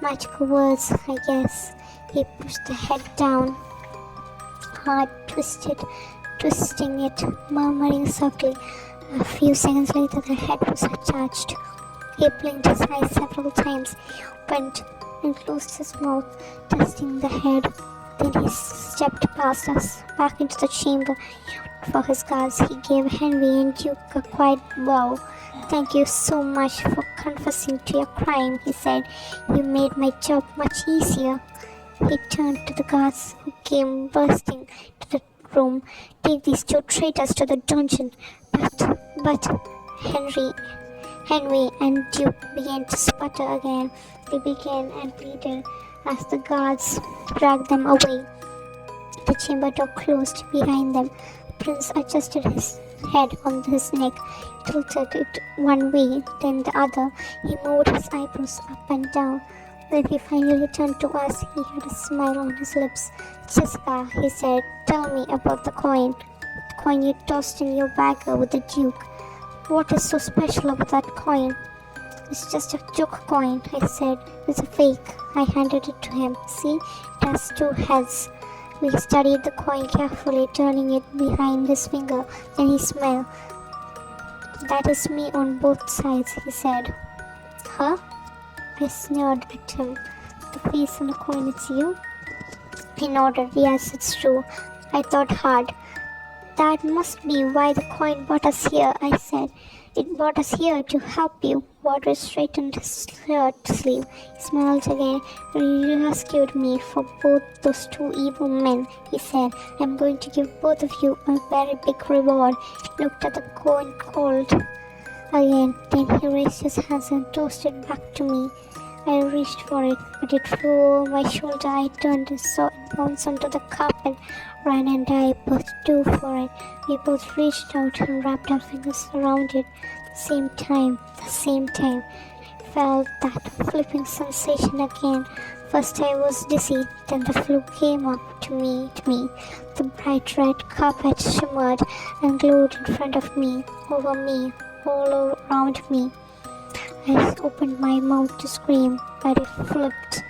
S1: magical words, I guess. He pushed the head down hard, twisting it, murmuring softly. A few seconds later the head was attached. He blinked his eyes several times. He opened and closed his mouth, testing the head. Then he stepped past us, back into the chamber. For his guards, he gave Henry and Duke a quiet bow. Thank you so much for confessing to your crime, he said. You made my job much easier. He turned to the guards who came bursting to the room. Take these two traitors to the dungeon. But Henry and Duke began to sputter again. They began and pleaded as the guards dragged them away. The chamber door closed behind them. The prince adjusted his head on his neck, tilted it one way, then the other. He moved his eyebrows up and down. When he finally turned to us, he had a smile on his lips. Jessica, he said, tell me about the coin. The coin you tossed in your bag with the Duke. What is so special about that coin? It's just a joke coin, I said. It's a fake. I handed it to him. See, it has two heads. We studied the coin carefully, turning it behind his finger. Then he smiled. That is me on both sides, he said. Huh? I sneered at him. The face on the coin, it's you? He nodded. Yes, it's true. I thought hard. That must be why the coin brought us here, I said. It brought us here to help you. Water straightened his shirt sleeve. He smiled again. You rescued me from both those two evil men, he said. I'm going to give both of you a very big reward. He looked at the coin cold again. Then he raised his hands and tossed it back to me. I reached for it, but it flew over my shoulder. I turned and saw it bounce onto the carpet. Ryan and I both dove for it. We both reached out and wrapped our fingers around it. At the same time. I felt that flipping sensation again. First I was dizzy, then the flu came up to me. The bright red carpet shimmered and glowed in front of me, over me, all around me. I opened my mouth to scream, but it flipped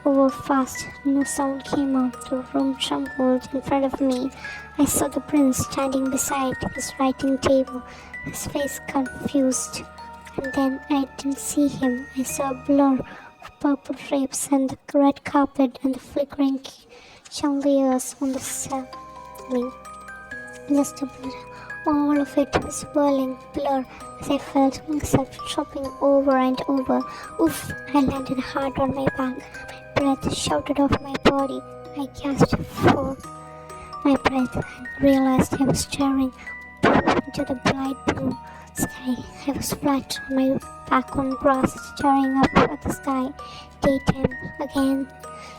S1: over fast. No sound came out. The room trembled in front of me. I saw the prince standing beside his writing table, his face confused. And then I didn't see him. I saw a blur of purple drapes and the red carpet and the flickering chandeliers on the ceiling. Just a blur All of it was whirling blur as I felt myself dropping over and over. Oof! I landed hard on my back. My breath shouted off my body. I gasped for my breath and realized I was staring into the bright blue sky. I was flat on my back on grass, staring up at the sky. Daytime again.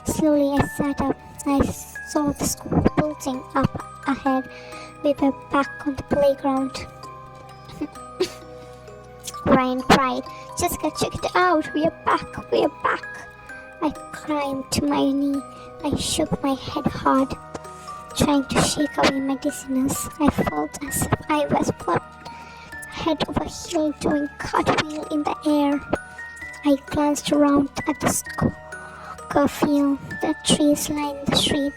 S1: Slowly I sat up. I saw the school building up ahead. We were back on the playground. Ryan cried, "Jessica, check it out! We are back! We are back!" I climbed to my knee. I shook my head hard, trying to shake away my dizziness. I felt as if I was flipped head over heel doing cartwheel in the air. I glanced around at the soccer field, the trees lined the street,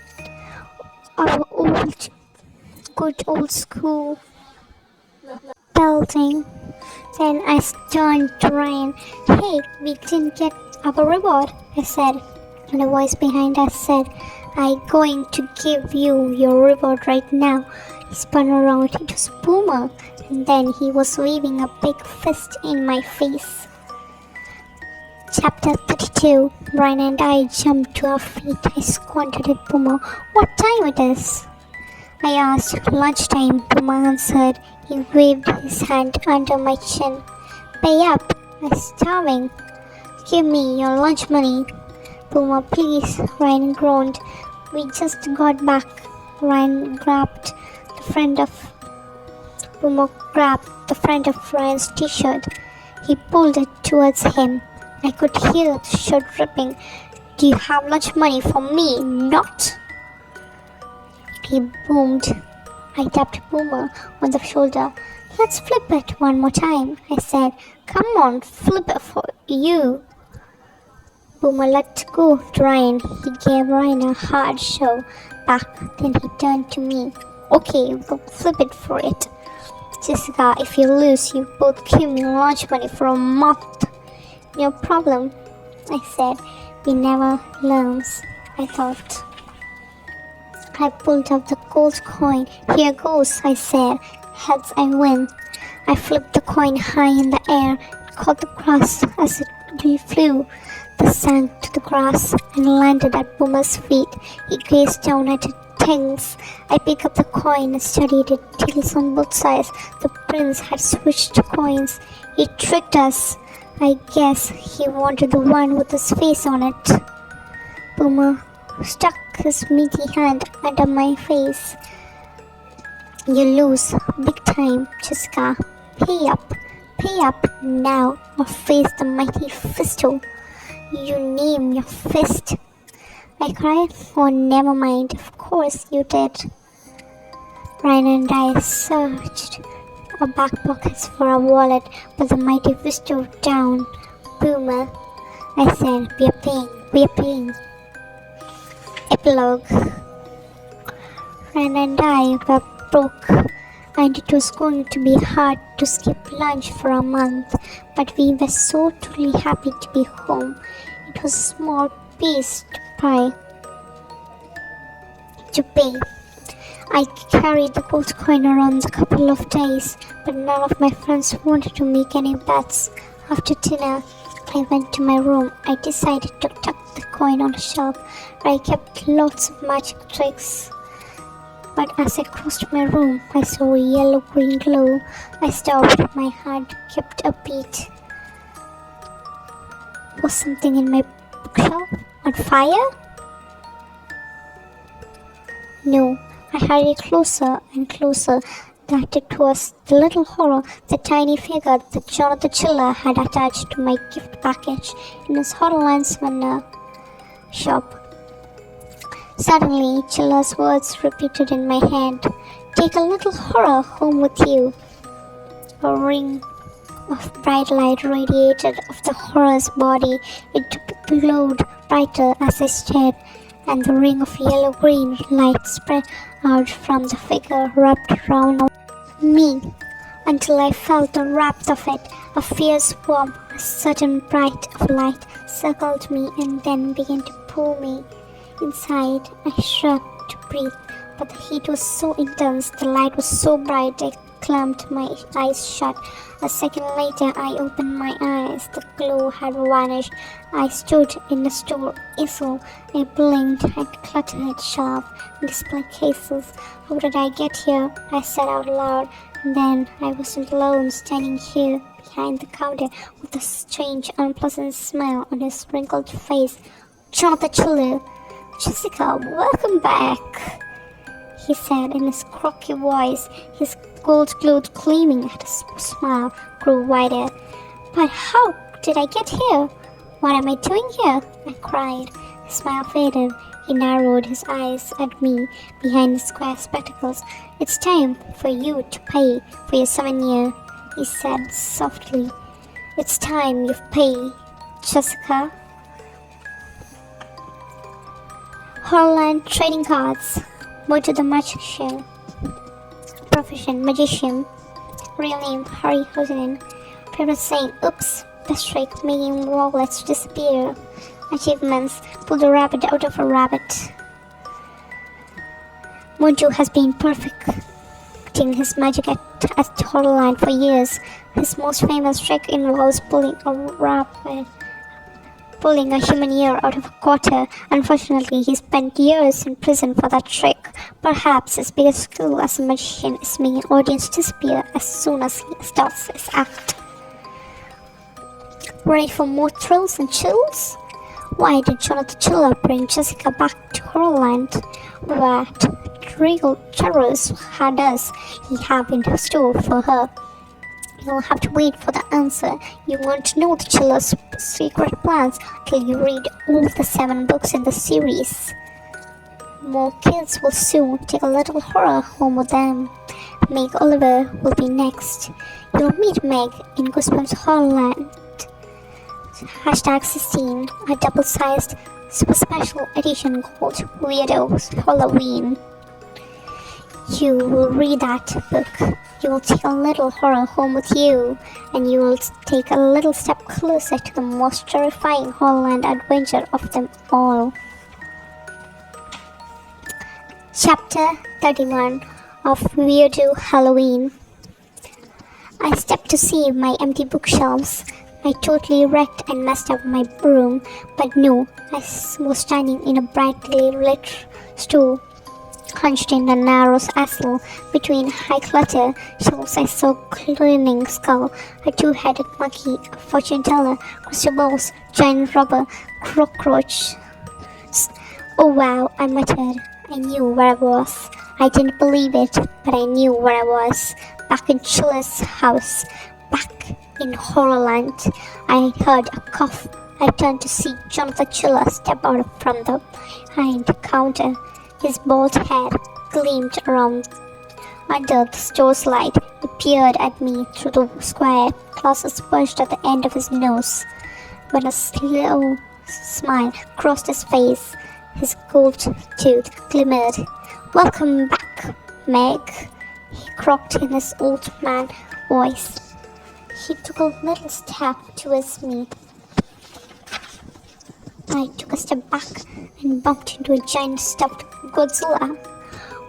S1: our good old school building. Then I turned to Ryan. "Hey, we didn't get our reward," I said. And a voice behind us said, "I'm going to give you your reward right now." He spun around. It was Boomer, and then he was waving a big fist in my face. Chapter 32. Brian and I jumped to our feet. I squinted at Boomer. "What time it is?" I asked. "Lunchtime," Boomer answered. He waved his hand under my chin. "Pay up. I'm starving. Give me your lunch money." "Boomer, please," Ryan groaned. "We just got back." Boomer grabbed the front of Ryan's t-shirt. He pulled it towards him. I could hear the shirt ripping. "Do you have lunch money for me?" "Not," he boomed. I tapped Boomer on the shoulder. "Let's flip it one more time," I said. "Come on, flip it for you." Boomer let go to Ryan. He gave Ryan a hard shove back. Then he turned to me. "Okay, we'll flip it for it. Jessica, if you lose, you both give me lunch money for a month." "No problem," I said. "We never learns," I thought. I pulled out the gold coin. "Here goes," I said. "Heads, I win." I flipped the coin high in the air. It caught the grass as it flew. The sank to the grass and landed at Boomer's feet. He gazed down at it tense. I picked up the coin and studied it. Tails on both sides. The prince had switched coins. He tricked us. I guess he wanted the one with his face on it. Boomer stuck his meaty hand under my face. "You lose, big time, Jessica. Pay up now or face the mighty Fisto." "You name your fist," I cried. "Oh, never mind, of course you did." Ryan and I searched our back pockets for a wallet, but the mighty Fisto down. "Boomer," I said, we are paying. Epilogue. Ryan and I were broke, and it was going to be hard to skip lunch for a month, but we were so truly happy to be home. It was a small piece to pay. I carried the gold coin around a couple of days, but none of my friends wanted to make any bets. After dinner, I went to my room. I decided to tuck the coin on a shelf where I kept lots of magic tricks. But as I crossed my room, I saw a yellow-green glow. I stopped. My heart kept a beat. Was something in my bookshelf on fire? No. I hurried closer and closer. That it was the little horror, the tiny figure that Jonathan Chiller had attached to my gift package in his Horrorland souvenir shop. Suddenly, Chiller's words repeated in my head. "Take a little horror home with you." A ring of bright light radiated off the horror's body. It glowed brighter as I stared, and the ring of yellow-green light spread out from the figure wrapped around me until I felt the warmth of it. A fierce warmth, a sudden bright of light circled me and then began to pull me inside. I shrugged to breathe, but the heat was so intense, the light was so bright, I clamped my eyes shut. A second later, I opened my eyes. The glow had vanished. I stood in the store easel. I blinked at cluttered shelf display cases. How did I get here? I said out loud. And then I wasn't alone, standing here behind the counter with a strange, unpleasant smile on his wrinkled face. Jonathan Chiller. Jessica, welcome back, he said in his croaky voice. His gold glow gleaming at his smile grew wider. But how did I get here? What am I doing here? I cried. His smile faded. He narrowed his eyes at me behind his square spectacles. It's time for you to pay for your souvenir, he said softly. It's time you pay, Jessica. Horrorland trading cards. More to the magician. Profession, magician. Real name, Harry Houdini. Favorite saying, oops, best trick, making wallets disappear. Achievements, pull the rabbit out of a rabbit. Mojo has been perfecting his magic at Horrorland for years. His most famous trick involves pulling a human ear out of a quarter. Unfortunately, he spent years in prison for that trick. Perhaps his biggest skill as a magician is making an audience disappear as soon as he starts his act. Ready for more thrills and chills? Why did Jonathan Chiller bring Jessica back to Horrorland? What real terrors does he have in store for her? You'll have to wait for the answer. You won't know the Chiller's secret plans till you read all the 7 books in the series. More kids will soon take a little horror home with them. Meg Oliver will be next. You'll meet Meg in Goosebumps Horrorland. Hashtag 16, a double-sized super special edition called Weirdos Halloween. You will read that book. You will take a little horror home with you, and you will take a little step closer to the most terrifying Horrorland adventure of them all. Chapter 31 of Weirdo Halloween. I stepped to see my empty bookshelves. I totally wrecked and messed up my room, but no, I was standing in a brightly lit stool. Hunched in a narrow astle between high clutter shelves, I saw a grinning skull, a 2-headed monkey, a fortune teller, crystal balls, giant rubber, cockroach. Oh wow, I muttered. I knew where I was. I didn't believe it, but I knew where I was. Back in Chiller's house. Back in Horrorland. I heard a cough. I turned to see Jonathan Chiller step out from behind the counter. His bald head gleamed around under the store's light. He peered at me through the square glasses perched at the end of his nose. When a slow smile crossed his face, his gold tooth glimmered. Welcome back, Meg, he croaked in his old man voice. He took a little step towards me. I took a step back and bumped into a giant stuffed Godzilla.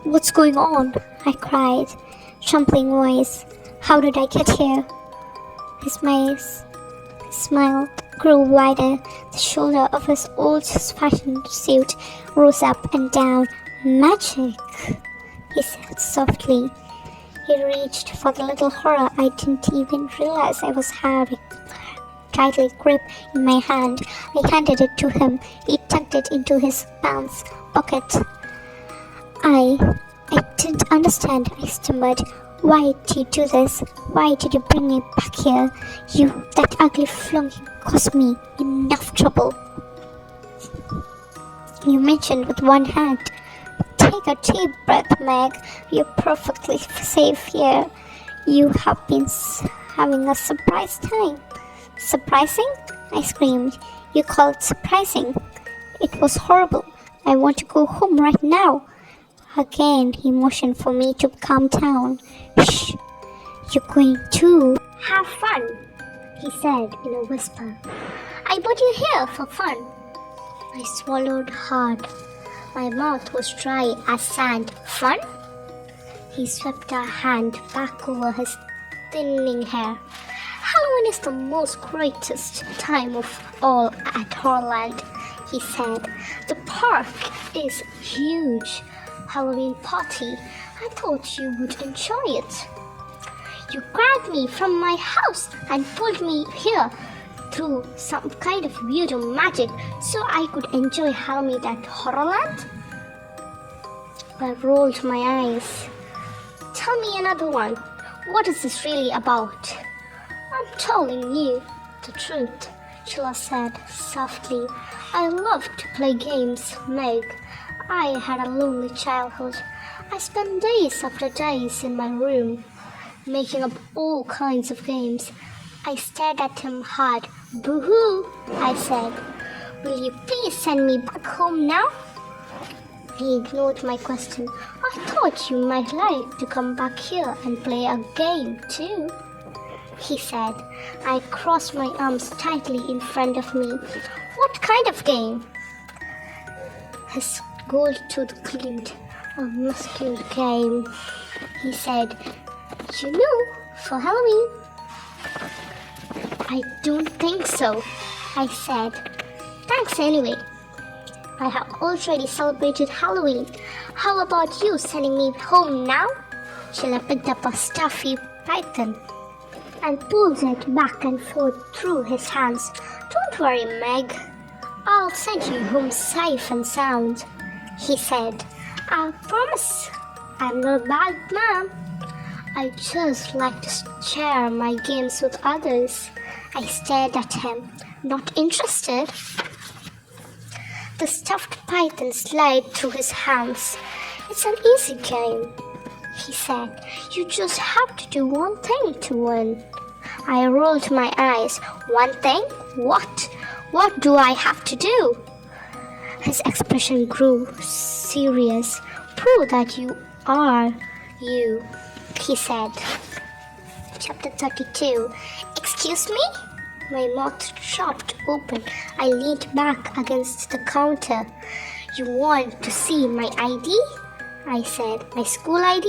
S1: What's going on? I cried, trembling voice. How did I get here? His smile grew wider. The shoulder of his old-fashioned suit rose up and down. Magic, he said softly. He reached for the little horror I didn't even realize I was having tightly gripped in my hand. I handed it to him. He tucked it into his pants pocket. I didn't understand, I stammered. Why did you do this? Why did you bring me back here? That ugly flunky caused me enough trouble. You mentioned with one hand. Take a deep breath, Meg. You're perfectly safe here. You have been having a surprise time. Surprising? I screamed. You call it surprising? It was horrible. I want to go home right now. Again, he motioned for me to calm down. Shh, you're going to have fun, he said in a whisper. I brought you here for fun. I swallowed hard. My mouth was dry as sand. Fun? He swept a hand back over his thinning hair. Halloween is the most greatest time of all at Horrorland, he said. The park is huge. Halloween party. I thought you would enjoy it. You grabbed me from my house and pulled me here through some kind of weird magic so I could enjoy Halloween at Horrorland? I rolled my eyes. Tell me another one. What is this really about? I'm telling you the truth, Sheila said softly. I love to play games, Meg. I had a lonely childhood. I spent days after days in my room, making up all kinds of games. I stared at him hard. Boo-hoo, I said. Will you please send me back home now? He ignored my question. I thought you might like to come back here and play a game too, he said. I crossed my arms tightly in front of me. What kind of game? His gold tooth gleamed. A muscular game, he said. You know, for Halloween. I don't think so, I said. Thanks anyway. I have already celebrated Halloween. How about you sending me home now? Sheila picked up a stuffy python and pulled it back and forth through his hands. Don't worry, Meg. I'll send you home safe and sound, he said. I promise. I'm not a bad man. I just like to share my games with others. I stared at him, not interested. The stuffed python slid through his hands. It's an easy game, he said. You just have to do one thing to win. I rolled my eyes. One thing? What? What do I have to do? His expression grew serious. Prove that you are you, he said. Chapter 32. Excuse me? My mouth dropped open. I leaned back against the counter. You want to see my ID? I said. My school ID?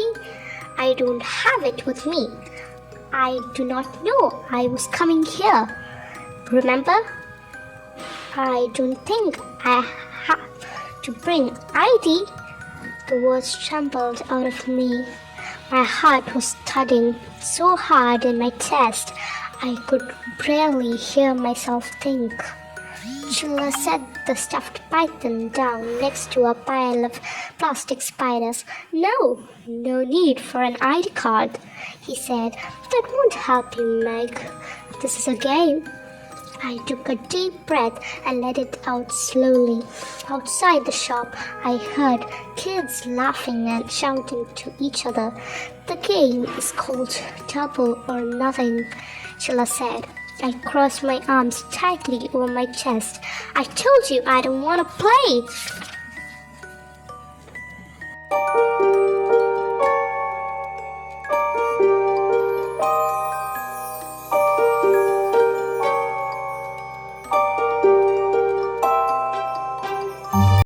S1: I don't have it with me. I do not know I was coming here. Remember? I don't think I have to bring ID. The words trembled out of me. My heart was thudding so hard in my chest I could barely hear myself think. Sheila set the stuffed python down next to a pile of plastic spiders. No need for an ID card, he said. That won't help you, Meg. This is a game. I took a deep breath and let it out slowly. Outside the shop, I heard kids laughing and shouting to each other. The game is called Double or Nothing, Sheila said. I crossed my arms tightly over my chest. I told you I don't want to play.